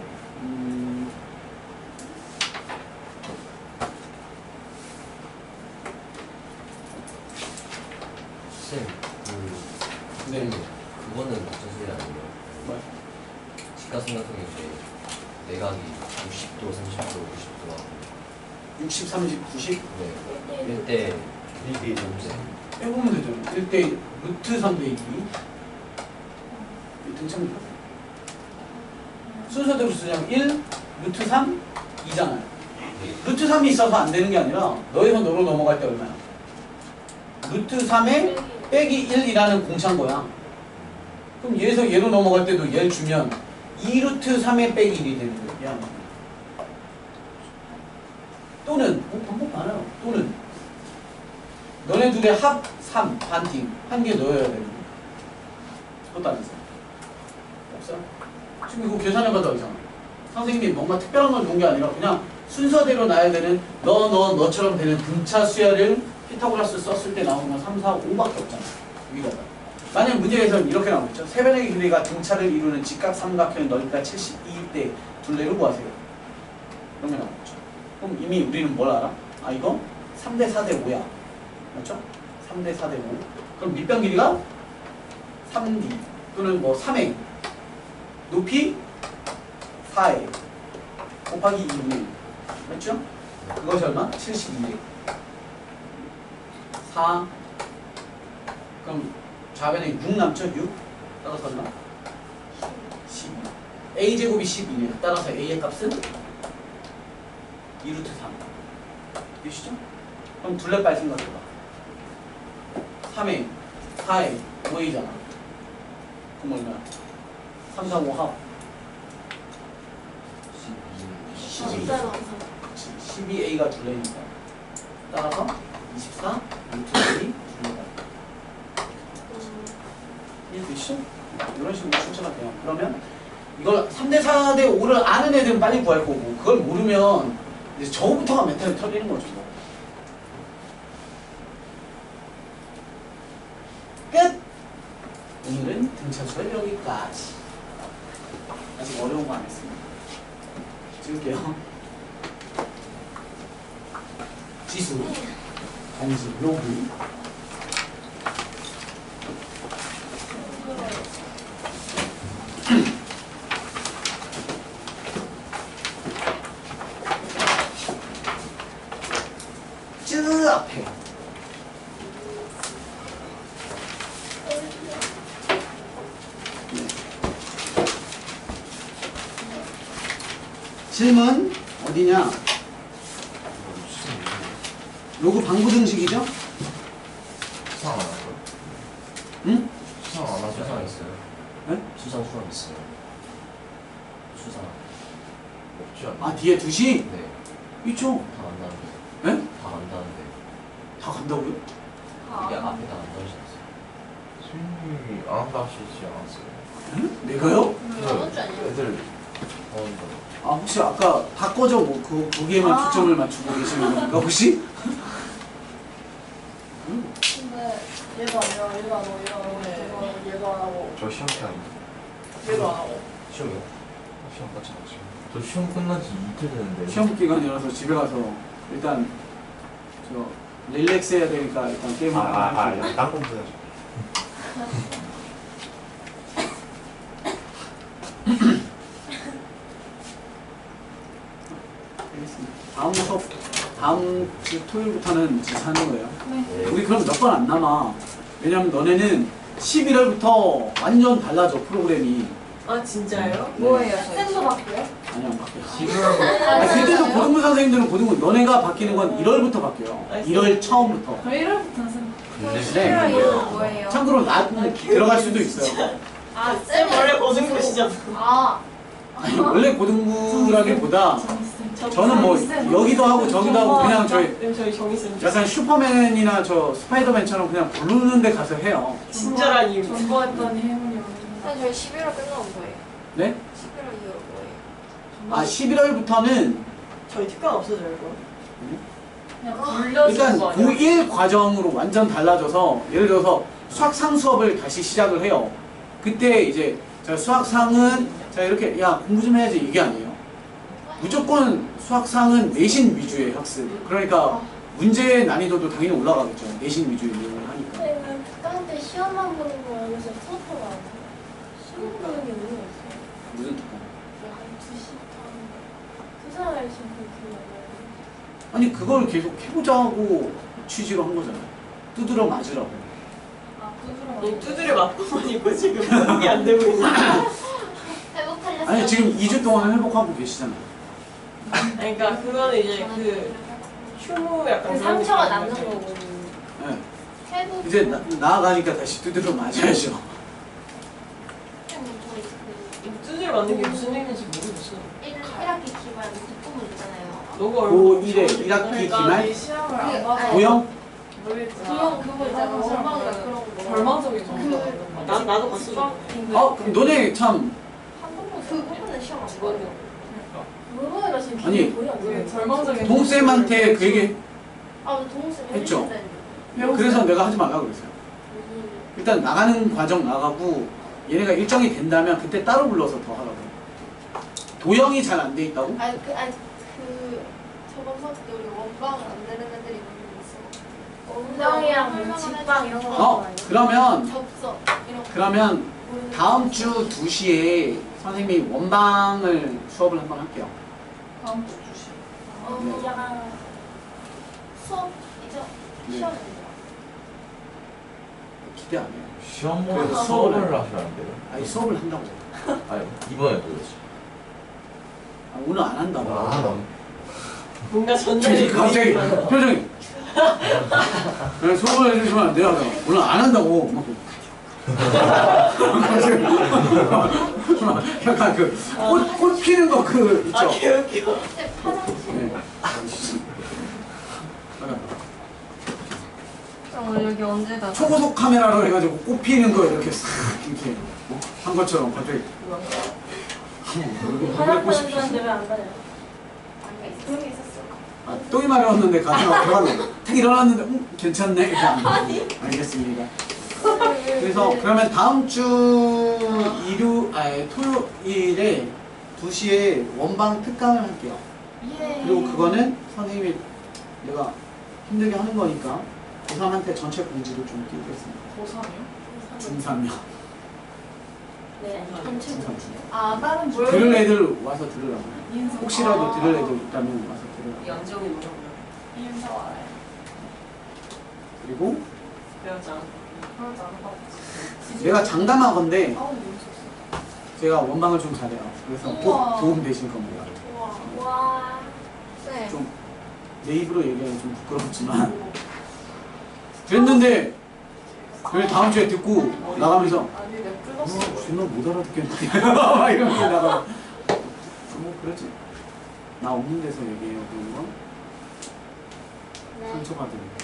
쌤, 네. 그거는 무슨 소리 아니에요? 뭐? 직각삼각형이 이제 내각이 60도, 30도, 90도가 60, 30, 90 네, 1대 점수. 빼보면 되죠. 1대 루트 3대 2 등차입니다. 순서대로 쓰자면 1, 루트 3, 2잖아요. 루트 3이 있어서 안 되는 게 아니라 너에서 너로 넘어갈 때 얼마야? 루트 3에 빼기 1이라는 공차인 거야. 그럼 얘에서 얘로 넘어갈 때도 얘를 주면 2루트 3에 빼기 1이 되는 거야. 또는 방법 많아요. 또는 너네 둘의 합 3, 반띵 한 개 넣어야 되는 거야. 그것도 안 했어. 없어? 지금 이거 계산해봐도 알잖아. 선생님이 뭔가 특별한 걸 놓은 게 아니라 그냥 순서대로 놔야 되는 너처럼 되는 등차 수열을 피타고라스 썼을 때 나오는 건 3, 4, 5밖에 없잖아. 여기다가. 만약 문제에서는 이렇게 나오겠죠. 세변의 길이가 등차를 이루는 직각삼각형의 넓이가 72일 때 둘레를 구하세요. 이런 게 나오겠죠. 그럼 이미 우리는 뭘 알아? 아 이거 3대 4대 5야. 맞죠? 3대 4대 5. 그럼 밑변 길이가 3D 또는 뭐 3A 높이 4A 곱하기 2분의 1 맞죠? 그것이 얼마? 72A 4 그럼 좌변에 6 남죠? 6 따라서 얼마? 12 A제곱이 12네요. 따라서 A의 값은 2루트 3 되시죠? 그럼 둘레빨 생각해봐 3A 4A 5A잖아. 그럼 얼마야? 3, 4, 5 합 12A가 둘레니까 따라서 24 루트 1이 둘레다. 이해되시죠? 이런 식으로 출제가 돼요. 그러면 이걸 3대 4대 5를 아는 애들은 빨리 구할 거고 그걸 모르면 이제 저부터가 멘탈이 털리는 거죠. 끝! 오늘은 등차수가 여기까지. 아직 어려운 거 안 했습니다. 찍을게요. 지수, 공식, 로그. 쯔 앞에. 질문 어디냐? 로그 방부등식이죠? 수상 안 하고요? 응? 수상 안 하죠? 수상 있어요? 네? 수상 수업 있어요. 수상 없지 않나요? 아 뒤에 2시? 네, 있죠? 다 안다는데. 네? 다 안다는데. 다 간다고요? 이게 앞에 다 안다지 않았어요? 선생님이 안 한다시지 않았어요? 응? 내가요? 저번 주 아니에요? 애들 더운다. 아 혹시 아까 다 꺼져 뭐 거기에만 초점을 맞추고 계시는 건가 혹시? 근데 얘도 안 해요. 얘도 안 하고 얘도 안 하고 얘도 안 하고 저 시험 기간이. 얘도 안 하고. 시험이요? 시험 같이 나지. 저 시험 끝난 지 이틀 됐는데. 시험 기간이라서 집에 가서 일단 저 릴렉스 해야 되니까 일단 게임을 하고 딴 공부 해야죠. 알겠습니다. 다음 수업 다음 주 토요일부터는 진짜 하는 거예요. 네. 우리 그럼 몇 번 안 남아. 왜냐면 너네는 11월부터 완전 달라져 프로그램이. 아 진짜요? 뭐예요? 쌤도 바뀌어요? 아니 안 바뀌어. 11월부터 그때도 고등부 선생님들은 고등부 너네가 바뀌는 건 1월부터 바뀌어요. 1월 처음부터. 저 1월부터는 쌤. 네. 뭐예요? 참고로 나 들어갈 수도 있어요. 아, 쌤 원래 고등부시죠? 아, 아니, 원래 고등부라기보다 저는 뭐 여기도 하고 저기도 하고 그냥 저희 정희쌤 약간 슈퍼맨이나 저 스파이더맨처럼 그냥 부르는 데 가서 해요. 친절한 이유. 전보했더니 해문이 오는 근데 저희 11월 끝나면 뭐예요? 네? 11월 이후로 뭐예요? 아 11월부터는 저희 특강 없어져요 이거. 그냥 불려주는 일단 거 아니에요? 고1 과정으로 완전 달라져서 예를 들어서 수학상 수업을 다시 시작을 해요. 그때 이제 자 수학상은 자 이렇게 야 공부 좀 해야지 이게 아니에요. 무조건 수학상은 내신 위주의 학습. 그러니까 문제의 난이도도 당연히 올라가겠죠. 내신 위주의 내용을 하니까. 쌤은 특강 때 시험만 보는 거 알면서 수업하고 안 해요. 시험 보는 게 의미가 있어요. 무슨 특강? 한 2시 반. 수사를 지금 그렇게 많이 아니 그걸 계속 해보자고 취지로 한 거잖아요. 두드러 맞으라고. 아, 두드러 두드려 맞고만 있고 지금 회복이 안 되고 있는. 회복하려고. 아니 지금 2주 동안 회복하고 계시잖아요. 그러니까 그거는 이제 그 휴무 약간 그 그런 상처가 느낌. 남는 거고. 네. 회복. 이제 나아가니까 다시 두드러 맞아야죠. 두드려 맞는 게 무슨 의미인지 모르겠어. 1학기 기말 뒷부분 있잖아요. 너가 고1의 1학기 그러니까 기말 이 시험을 안 그- 봐서 고영? 모르겠지만 그냥 그거 있잖아. 원방이나 그런 거. 절망적인 정도 나도 봤어. 그럼 너네 참 한 번만 그 부분은 시험 안 봐요. 물건이라 지금 아니, 기분이 거의 안 왜 돼요. 절망적인 동쌤한테 그 얘기 아, 동생 했죠? 배웠어요. 그래서 내가 하지 말라고 그랬어요. 일단 나가는 과정 나가고 얘네가 일정이 된다면 그때 따로 불러서 더 하라고. 도형이 잘 안 돼 있다고? 아니 그 저번 수업 때 우리 원방을 안 되는 애들이 있는 게 있어. 원방이랑 집방 이런 거. 그러면 접속 이런 거. 그러면 다음 주 2시에 선생님이 원방을 수업을 한번 할게요. 다음 주 주시. 네. 약간 수업이죠? 네. 시험인가? 기대 안 해요. 시험 그래서 보고 수업을 수업을 하시면 안 돼요? 아니 수업을 한다고. 아니 이번에 보였지. 아, 오늘 안 한다고. 뭔가 표정이 전달이 갑자기 표정이. 그냥 수업을 해주시면 안 돼요. 오늘 안 한다고. 막. 약간 그 꽃 피는 거 그 있죠. 아 개웃겨. 쌤 화장실. 네. 여기 언제다? 초고속 카메라로 해가지고 꽃 피는 거 이렇게 싹 이렇게 한 것처럼 갑자기 화장하는 사람들 왜안 가냐? 그런 게 있었어. 아, 똥이 마려웠는데 가지마 들어가고 탁 일어났는데 괜찮네 이렇게 안 알겠습니다. 그래서 그러면 다음 주 토요일에 2시에 원방 특강을 할게요. 예. 그리고 그거는 선생님이 내가 힘들게 하는 거니까 고3한테 전체 공지를 좀 띄우겠습니다. 고3이요? 중3이요. 네. 전체 중3. 아, 다른 뭘? 들을 애들 와서 들으라고. 인사. 혹시라도 들을 애들 있다면 와서 들으라고. 연정이 뭐라고요? 인사 와요. 그리고 배우지 않아. 그러지 않아. 내가 장담하건데 아우, 재밌었어. 제가 원방을 좀 잘해요. 그래서 우와. 꼭 도움 되실 겁니다. 와. 네. 좀 내 입으로 얘기하면 좀 부끄럽지만 그랬는데 그 다음 주에 듣고 나가면서 아니, 내가 불렀어. 정말 못 알아듣겠는데 막 이러면서 나가 뭐 그러지 나 없는 데서 얘기해요 그런 거 상처받으니까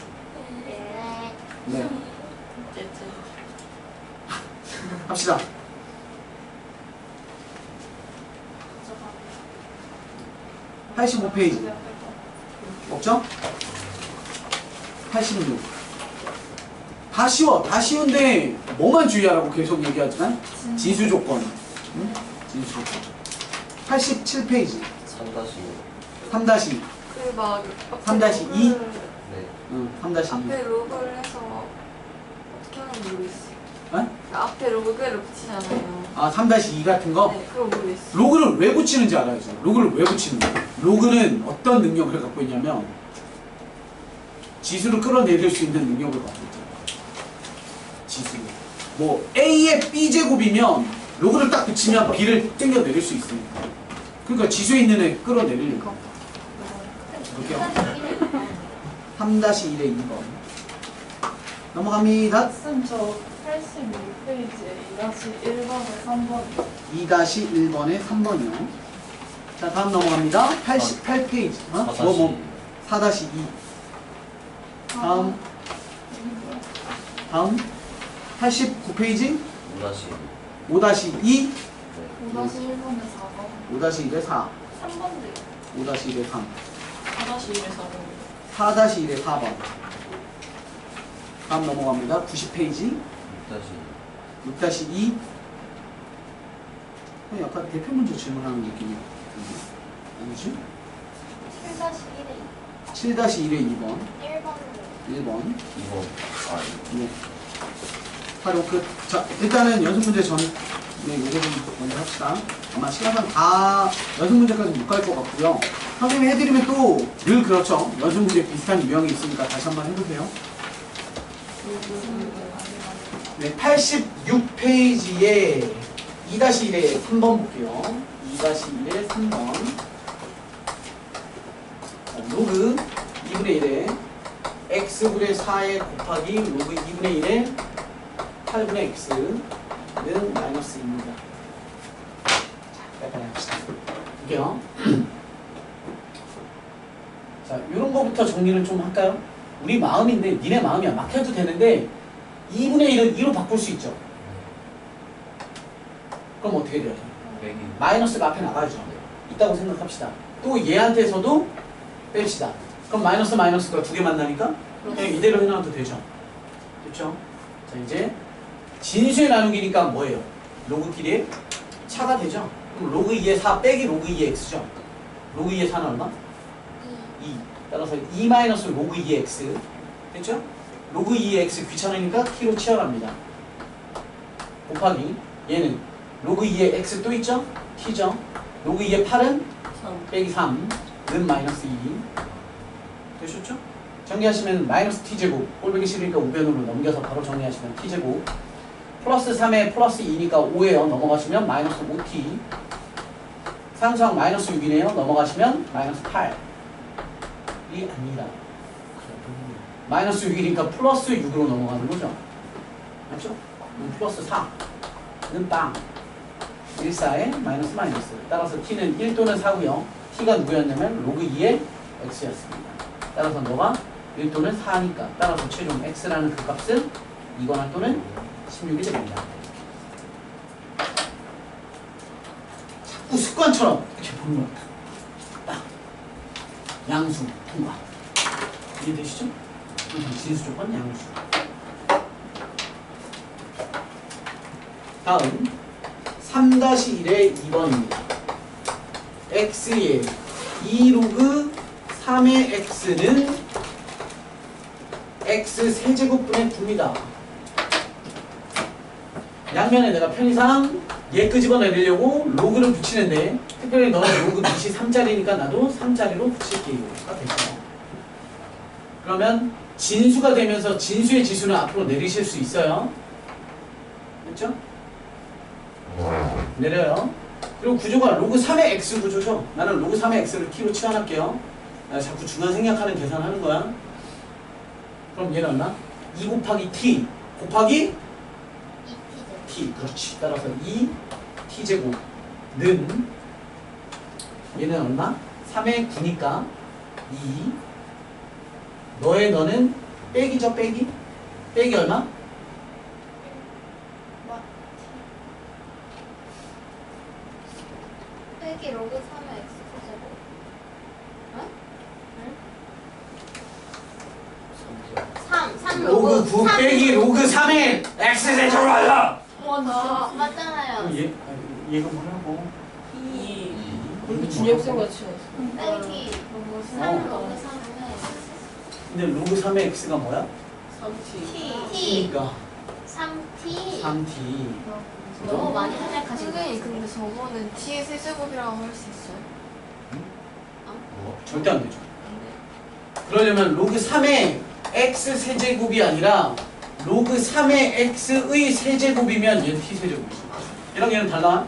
네. 네 어쨌든. 합시다 85페이지 없죠? 86 다 쉬워. 다 쉬운데 뭐만 주의하라고 계속 얘기하지만 지수 조건. 응? 지수 조건. 87페이지. 3-2. 그막 3-2? 네. 응, 3-2. 앞에 로그를 해서 어떻게 하는지 모르겠어. 어? 앞에 로그를 붙이잖아요. 아, 3-2 같은 거? 네, 그거 모르겠어. 로그를 왜 붙이는지 알아야죠. 로그를 왜 붙이는 거야? 로그는 어떤 능력을 갖고 있냐면 지수를 끌어내릴 수 있는 능력을 갖고 있잖아요. 지수. 뭐 A의 B제곱이면 로그를 딱 붙이면 B를 땡겨내릴 수 있으니까. 그러니까 지수에 있는 애 끌어내리려고. 볼게요. 3-1의 2번. 넘어갑니다. 쌤, 저 86페이지에 2-1번에 3번. 2-1번에 3번이요. 자, 다음 넘어갑니다. 88페이지. 어? 4-2. 다음 89페이지 5-2 5-1번에 4번. 5-1에 4 3번도 5-1에 3 4-1에서 4-1에 4번. 다음 넘어갑니다. 90페이지 6-2. 약간 대표 문제 질문하는 느낌이 아니지? 7-1에 7-1에 2번 1번으로 1번 2번. 아, 네. 바로 끝. 자, 일단은 연습 문제 전, 네, 요거 좀 먼저 합시다. 아마 시간상 다 연습 문제까지 못 갈 것 같고요. 선생님이 해드리면 또 늘 그렇죠. 연습 문제 비슷한 유형이 있으니까 다시 한번 해보세요. 네, 86페이지에 2-1에 3번 볼게요. 2-1에 3번. 자, 로그 2분의 1에 x분의 4에 곱하기 로그 2분의 1에 8분의 x는 마이너스입니다. 자, 빨리 합시다. 볼게요. 자, 이런 거부터 정리를 좀 할까요? 우리 마음인데 니네 마음이야. 막 해도 되는데 2분의 1은 2로 바꿀 수 있죠. 그럼 어떻게 돼요? 마이너스가 앞에 나가죠. 있다고 생각합시다. 또 얘한테서도 뺍시다. 그럼 마이너스가 두 개 만나니까 그냥 이대로 해놔도 되죠. 됐죠? 자, 이제 진수의 나누기니까 뭐예요? 로그끼리 차가 되죠? 그럼 로그 2의 4 빼기 로그 2의 x죠? 로그 2의 4는 얼마? 2. 따라서 2 마이너스 로그 2의 x. 됐죠? 로그 2의 x 귀찮으니까 t로 치열합니다. 곱하기 얘는 로그 2의 x 또 있죠? t죠? 로그 2의 8은 3. 빼기 3는 마이너스 2. 되셨죠? 정리하시면 마이너스 t제곱 꼴보기 싫으니까 우변으로 넘겨서 바로 정리하시면 t제곱 플러스 3에 플러스 2니까 5에요. 넘어가시면 마이너스 5t. 상수항 마이너스 6이네요. 넘어가시면 마이너스 8이 아니다. 마이너스 6이니까 플러스 6으로 넘어가는 거죠. 맞죠? 플러스 4는 빵. 1,4에 마이너스. 따라서 t는 1 또는 4고요. t가 누구였냐면 로그 2의 x였습니다. 따라서 너가 1 또는 4니까 따라서 최종 x라는 그 값은 2거나 또는 16이 됩니다. 자꾸 습관처럼 이렇게 보는 거야. 딱 양수 통과. 이해되시죠? 진수 조건 양수. 다음 3-1의 2번입니다. x의 2로그 3의 x는 x 세제곱분의 9입니다. 양면에 내가 편의상 얘 끄집어내려고 로그를 붙이는데 특별히 너는 로그 밑이 3짜리니까 나도 3짜리로 붙일게요. 됐죠? 그러면 진수가 되면서 진수의 지수는 앞으로 내리실 수 있어요. 됐죠? 내려요. 그리고 구조가 로그 3의 x 구조죠. 나는 로그 3의 x를 t로 치환할게요. 나 자꾸 중간 생략하는 계산하는 거야. 그럼 얘는 얼마? 2 곱하기 t 곱하기 t. 그렇지. 따라서 2t제곱는 얘는 얼마? 3의 9니까 2. 너는 빼기죠. 빼기 얼마? 빼기 로그 3의 x 제곱. 응? 3 로그 9 빼기 로그 3의 x 세제곱을 하자. 와, 맞잖아요. 얘가 뭐라고? 2. 우리 준혁생 같이 했어. 빼기 어. 3 로그 3은 근데 로그 3의 x가 뭐야? 3T. T 그러니까 3T 3t. 너무 많이 생각하신 선생님 거 근데 저거는 t의 세제곱이라고 할 수 있어요? 뭐? 절대 안 되죠. 안 돼. 그러려면 로그 3의 x 세제곱이 아니라 로그 3의 x의 세제곱이면 얘는 t 세제곱이지. 얘랑 얘는 달라.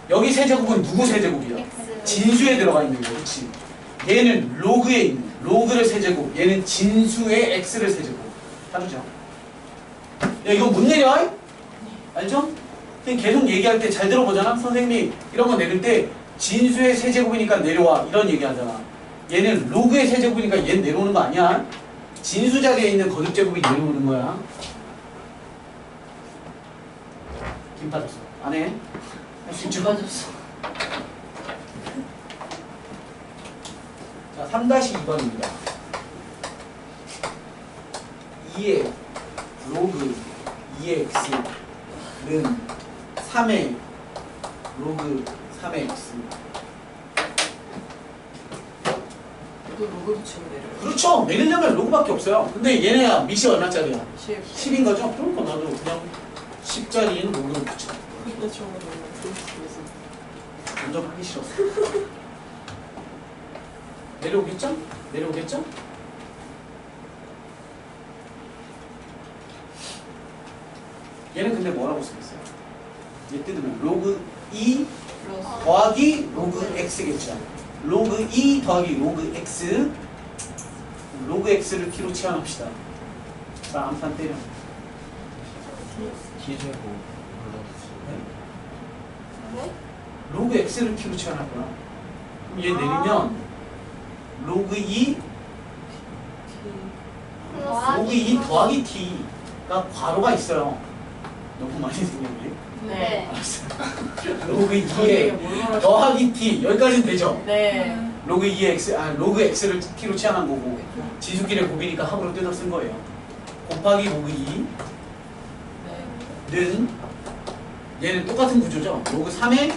여기 세제곱은 누구 세제곱이야? X 진수에 들어가 있는 거, 그렇지? 얘는 로그에 있는 로그를 세제곱, 얘는 진수의 x를 세제곱. 다르죠? 야, 이거 못 내려? 알죠? 그냥 계속 얘기할 때 잘 들어보잖아. 선생님이 이런 거 내릴 때 진수의 세제곱이니까 내려와 이런 얘기 하잖아. 얘는 로그의 세제곱이니까 얘는 내려오는 거 아니야. 진수 자리에 있는 거듭제곱이 내려오는 거야. 김 빠졌어. 안 해? 할 수 있죠? 빠졌어. 자, 3-2번입니다. 2의 로그 2x는 3의 로그 3x. 또 로그 붙이면 내려요. 그렇죠. 내리려면 로그밖에 없어요. 근데 얘네야 밑이 얼마짜리야? 10. 10인 거죠? 그러니까 나도 그냥 10짜리인 로그를 붙여. 근데 저거 너무 재밌어. 완전 하기 싫었어. 내려오겠죠? 내려오겠죠? 얘는 근데 뭐라고 쓰겠어요? 얘 뜯으면 로그 2 플러스. 더하기 로그 x겠죠. 로그 2 더하기 로그 x. 로그 x를 t로 치환합시다. 자, 암산 때려. T제곱 플러스 네? 로그 x를 t로 치환할 거야. 그럼 얘 내리면 로그 2 로그 2 더하기 t가 괄호가 있어요. 너무 많이 생겼네. 네. 알았어. 로그 이게 2에 뭘 말하시는 더하기 t 여기까지는 되죠. 네. 로그 2의 x 로그 x를 t로 치환한 거고 진수끼리 곱이니까 합으로 뜯어 쓴 거예요. 곱하기 로그 2는 네. 얘는 똑같은 구조죠. 로그 3에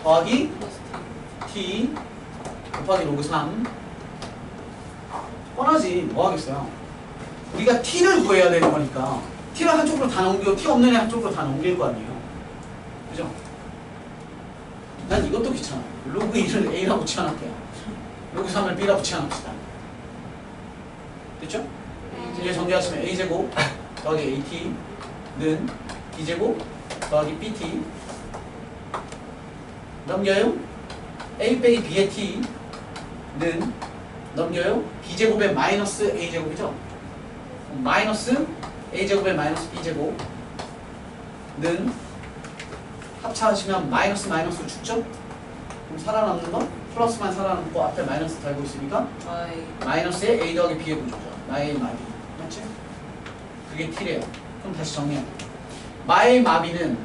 더하기 플러스 t 곱하기 로그 3. 뻔하지. 뭐 하겠어요. 우리가 t를 구해야 되는 거니까 t를 한쪽으로 다 넘기고 t 없는 애 한쪽으로 다 넘길 거 아니에요. 그죠? 난 이것도 귀찮아. 로그 1을 a라고 치환할게요. 로그 3을 b라고 치환합시다. 됐죠? 이제 정리하시면 a제곱 더하기 at는 b제곱 더하기 bt 넘겨요. a 빼기 b의 t는 넘겨요. b제곱의 마이너스 a제곱이죠. 마이너스 a제곱의 마이너스 b제곱는 합차하시면 마이너스 마이너스로 죽죠? 그럼 살아남는 건 플러스만 살아남고 앞에 마이너스 달고 있으니까 I. 마이너스의 a 더하기 b의 구조죠. 마의 마비. 맞지? 그게 t래요. 그럼 다시 정리해. 마의 마비는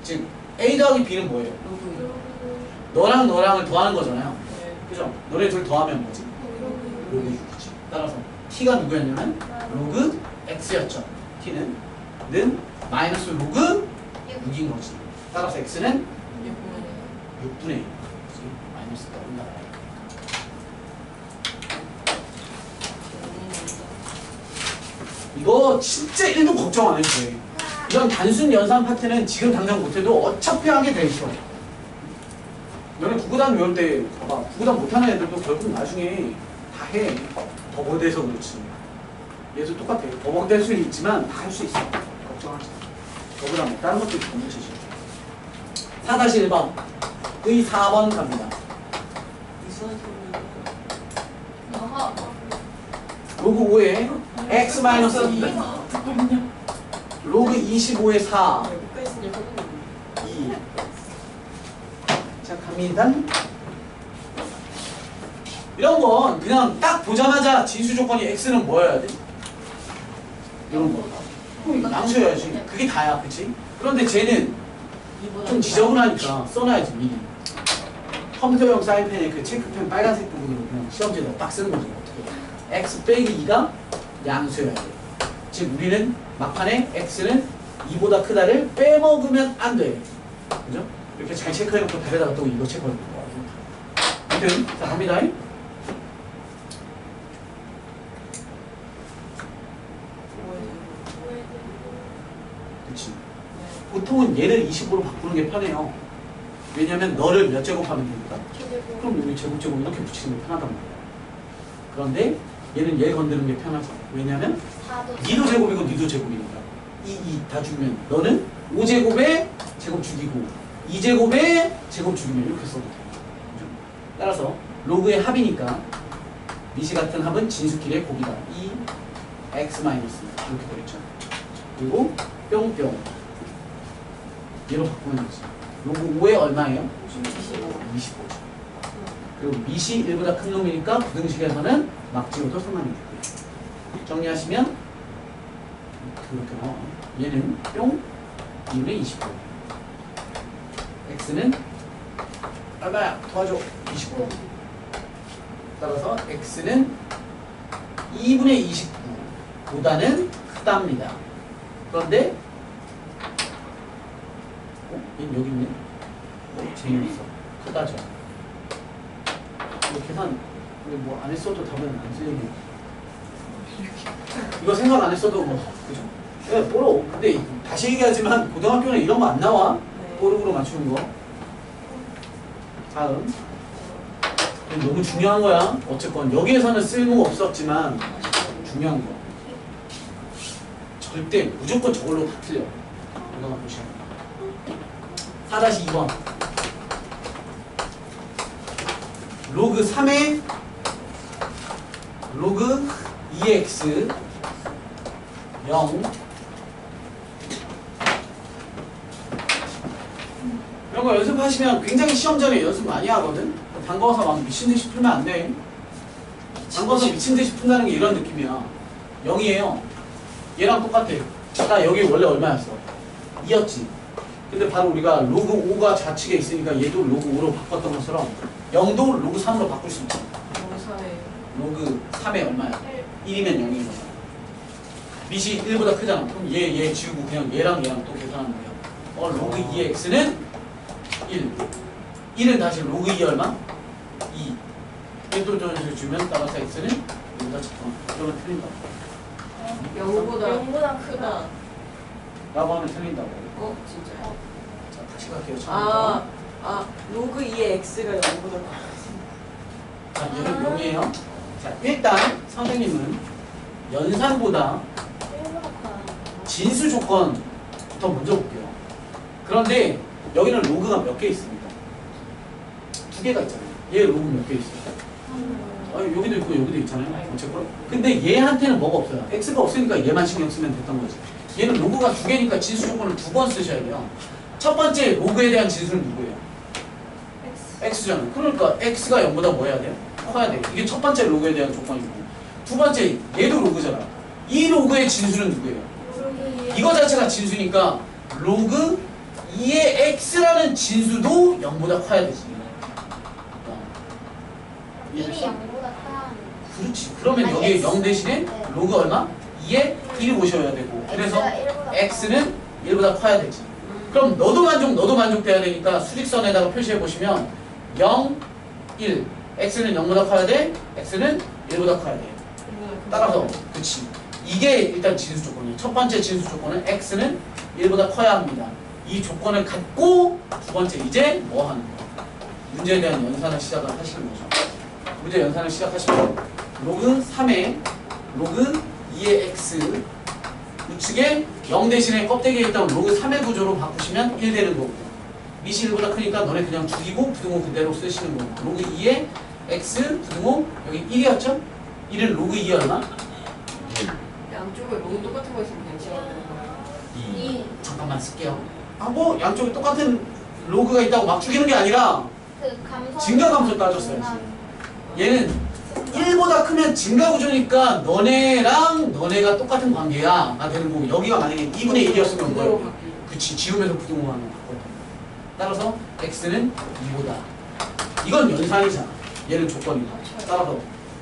즉 a 더하기 b는 뭐예요? 로그. 너랑 너랑을 더하는 거잖아요. 네. 그죠? 너네 둘 더하면 뭐지? 로그 6이지. 따라서 t가 누구였냐면 로그 x였죠. t는 마이너스 로그 6인 거지. 따라서 x는 6분의 1. 마이너스가 올라가요. 이거 진짜 1도 걱정 안 해도 돼. 이런 단순 연산 파트는 지금 당장 못해도 어차피 하게 돼 있어. 너네 구구단 외울 때 봐봐. 구구단 못하는 애들도 결국 나중에 다 해. 더 못해서 그렇지. 얘도 똑같아. 더 못할 수는 있지만 다 할 수 있어. 걱정하지 마. 더보다 뭐 다른 것들이 더 못치지. 4-1번 의 4번 갑니다. 어허 로그 5에 x-2 로그 25에 4 2 자 갑니다. 이런 건 그냥 딱 보자마자 진수 조건이 x는 뭐여야 돼? 이런 거 양수여야지. 그게 다야. 그치? 그런데 쟤는 좀 지저분하니까 써놔야지 미리. 컴퓨터용 사인펜에 그 체크펜 빨간색 부분으로 그냥 시험지에다 딱 쓰는 거지. 어떻게 x 빼기 2가 양수여야 돼. 즉 우리는 막판에 x는 2보다 크다를 빼먹으면 안 돼. 그죠? 이렇게 잘 체크해놓고 답에다가 또 이거 체크해놓고. 아무튼 자 갑니다. 그치. 보통은 얘를 25로 바꾸는 게 편해요. 왜냐면 너를 몇 제곱하면 되니까. 그럼 여기 제곱 이렇게 붙이는 게 편하단 말이야. 그런데 얘는 얘 건드는 게 편하죠. 왜냐면 니도 제곱이고 니도 제곱이니까. 이 다 주면 너는 5제곱에 제곱 죽이고 2제곱에 제곱 죽이면 이렇게 써도 돼요. 그죠? 따라서 로그의 합이니까 미시 같은 합은 진수끼리의 곱이다. 2x 마이너스 이렇게 되겠죠. 그리고 뿅뿅 얘로 바꾸면 되지. 로그 5에 얼마예요? 25죠. 그리고 미시 1보다 큰 놈이니까 부등식에서는 막 지워도 상관이 없고요. 정리하시면 그렇게 나와. 얘는 뿅 2분의 25. x는 얼마야? 도와줘. 25. 따라서 x는 2분의 29보다는 크답니다. 그런데 얘는 여기 있네. 재미없어. 크다죠. 이거 계산 뭐 안 했어도 답은 안 쓰이네. 이거 생각 안 했어도 뭐 그죠? 예, 뽀로. 근데 다시 얘기하지만 고등학교는 이런 거 안 나와. 뽀록으로 맞추는 거. 다음. 너무 중요한 거야. 어쨌건 여기에서는 쓸모가 없었지만 중요한 거. 절대 무조건 저걸로 다 틀려. 이거만 보시면. 4-2번. 로그 3의 로그 2x 0 이런 거 연습하시면 굉장히 시험 전에 연습 많이 하거든. 담궈서 막 미친듯이 풀면 안 돼. 담궈서 미친듯이 푼다는 게 이런 느낌이야. 0이에요. 얘랑 똑같아. 나 여기 원래 얼마였어? 2였지. 근데 바로 우리가 로그 5가 좌측에 있으니까 얘도 로그 5로 바꿨던 것처럼 0도 로그 3으로 바꿀 수 있잖아. 로그 3에 얼마야? 1이면 0인 거잖아. 밑이 1보다 크잖아. 그럼 얘 지우고 그냥 얘랑 또 계산하는 거야. 로그 2의 x는 1. 1은 다시 로그 2 얼마? 2. 얘도 저기서 주면 따라서 x는 1보다 작다. 그러면 틀린다. 0보다 크다. 라고 하면 틀린다고. 진짜요? 자, 다시 갈게요. 처음부터. 로그 2의 x가 0보다 크다. 자, 얘는 0이에요. 자, 일단 선생님은 연산보다 진수 조건부터 먼저 볼게요. 그런데 여기는 로그가 몇 개 있습니다. 2개가 있잖아요. 얘 로그 몇 개 있어요? 여기도 있고 여기도 있잖아요. 어쨌건. 근데 얘한테는 뭐가 없어요. x가 없으니까 얘만 신경 쓰면 됐던 거지. 얘는 로그가 2개니까 진수 조건을 2번 쓰셔야 돼요. 첫 번째 로그에 대한 진수는 누구예요? x잖아. 그러니까 x가 0보다 뭐 해야 돼요? 커야 돼요. 이게 첫 번째 로그에 대한 조건이고. 두 번째 얘도 로그잖아. 이 로그의 진수는 누구예요? 이거 자체가 진수니까 로그 2의 x라는 진수도 0보다 커야 되지. 1이 0보다 커야 하는 그렇지. 그러면 아니, 여기에 X. 0 대신에 네. 로그 얼마? 2에 1을 보셔야 되고. 그래서 x는 1보다 커야 되지. 그럼 너도 만족돼야 되니까 수직선에다가 표시해 보시면 0, 1. x는 0보다 커야 돼. x는 1보다 커야 돼. 따라서 그치. 이게 일단 진수 조건이에요. 첫 번째 진수 조건은 x는 1보다 커야 합니다. 이 조건을 갖고 두 번째 이제 뭐 하는 거야? 문제에 대한 연산을 시작을 하시는 거죠. 문제 연산을 시작하시면 로그 3의 로그 2의 x 우측에 0 대신에 껍데기에 있던 로그 3의 구조로 바꾸시면 1 되는 거고 밑이 1보다 크니까 너네 그냥 죽이고 부등호 그대로 쓰시는 거고 로그 2의 x 부등호 여기 1이었죠? 1은 로그 2 얼마? 양쪽에 로그 똑같은 거 있으면 괜찮아요. 2. 잠깐만 쓸게요. 뭐 양쪽에 똑같은 로그가 있다고 막 죽이는 게 아니라 그 감소 증가감소 따졌어야지. 얘는 1보다 크면 증가구조니까 너네가 똑같은 관계야. 되는 거고 여기가 만약에 2분의 1이었으면 뭐예요? 그치. 지우면서 부등호 하는 거거든. 따라서 x는 2보다. 이건 연산이잖아. 얘는 조건이다. 따라서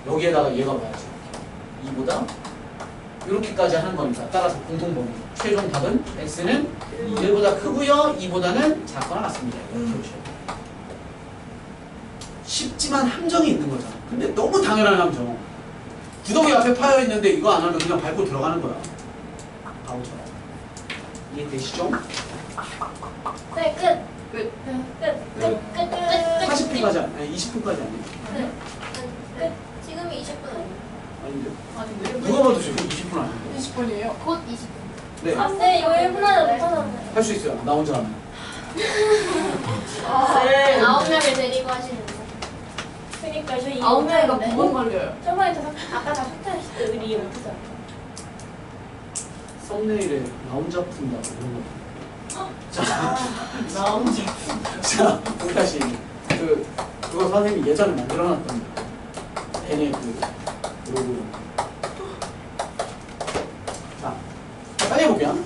여기에다가 얘가 와야지. 2보다 이렇게까지 하는 거니까 따라서 공통범위 최종 답은 x는 1보다 크고요 2보다는 작거나 같습니다. 이렇게 보셔야 돼요. 쉽지만 함정이 있는 거잖아. 근데 너무 당연한 함정. 구덩이 앞에 파여 있는데 이거 안 하면 그냥 밟고 들어가는 거야. 바보처럼. 이해되시죠? 네, 끝. 끝. 끝. 40분까지 아니 20분까지 아니에요. 끝. 지금이 20분 아니에요? 아닌데. 아닌데? 누가 봐도 지금 20분 아닌데. 20분이에요. 곧 20분. 네. 아, 네, 이거 1분 안에 못하잖아요. 할 수 있어요. 나 혼자 하면. 네. 9명을 데리고 하시는 거. 그니까 저 이거 9명이가 못하는데. 9번 걸려요. 저번에 아까 다 숙제하실 때 우리 이해 못하잖아. 썸네일에 나 혼자 푼다 이런 거. 자, 나 혼자. 자, 우리 다시 그거 선생님이 예전에 만들어놨던 걔네 그 로고. 자, 빨리 해볼게요.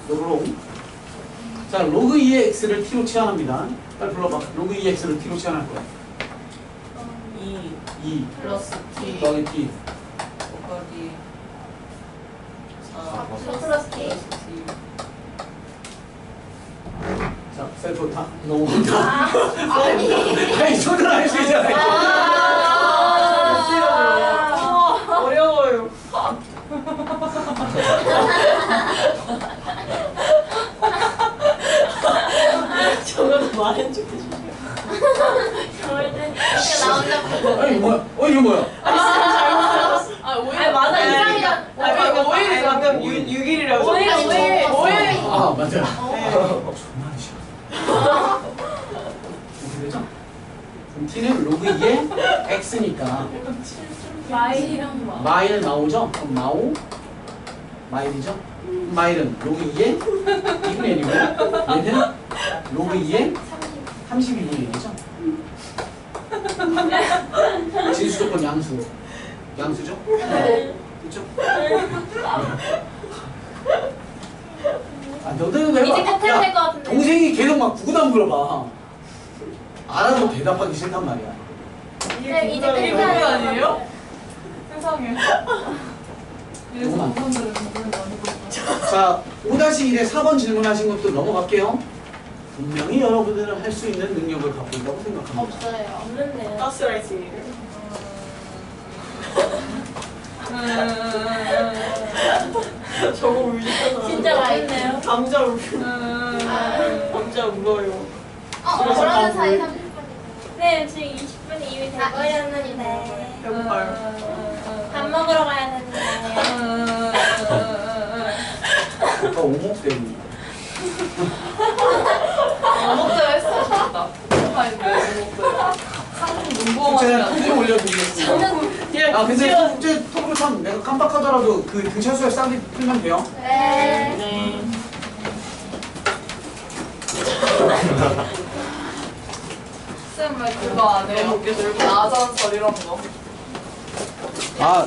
로고. 자, 로그 2의 x를 t로 치환합니다. 빨리 불러봐. 로그 2의 x를 t로 치환할 거야. 2 2 플러스 t 더하기 t. 곱하기 4 플러스 K. t. 자, 셀프 다 넘어온다. 아니, 손으로 할 수 있잖아요. 어려워요. 저거도 말한 척 해주세요. 그럴 때 이렇게 나온다고. 아니, 뭐야? 이거 뭐야? 아, 5일. 아니, 맞아. 이상이다. 아니, 방금 5일이 방금 6일이라고. 5일. 아, 맞아. 네. 정말 싫어. 어떻게 되죠? 그럼 t는 로그 2의 x니까 마일이랑 뭐. 마일 나오죠? 그럼 나오 마일이죠? 마일은 로그 2의 2분의 1이고 얘는 로그 2의 32분의 1이죠? 진수 조건 양수. 양수죠? 그렇죠? 아, 너들은 해봐. 이제 끝 해야 될 것 같은데. 동생이 계속 막 구구단 물어봐. 알아도 대답하기 싫단 말이야. 네, 이제 이거 끝내야 될 아니에요? 세상에. 그래서 너무 부분들은 부분을 많이 보고. 자, 5-1에 4번 질문하신 것도 넘어갈게요. 분명히 여러분들은 할 수 있는 능력을 갖고 있다고 생각합니다. 없어요. 없는데요. 가스라이팅이에요. 저거 울잖아. 진짜 맛있네요. 감자 울. 감자 울어요. 그러는 사이 30분. 네, 지금 20분이 이미 돼버렸는데 배고파요. 밥 먹으러 가야 되는데 아까 오목 때문에. 어묵도 했었다. 상품 제가 문구만 후기 올려드리겠습니다. 아, 근데 숙제 톡으로 참 내가 깜빡하더라도 그 등차수에 쌍기 풀면 돼요. 네. 네. 쌤왜 그거 안 해요? 나전설 이런 거. 아,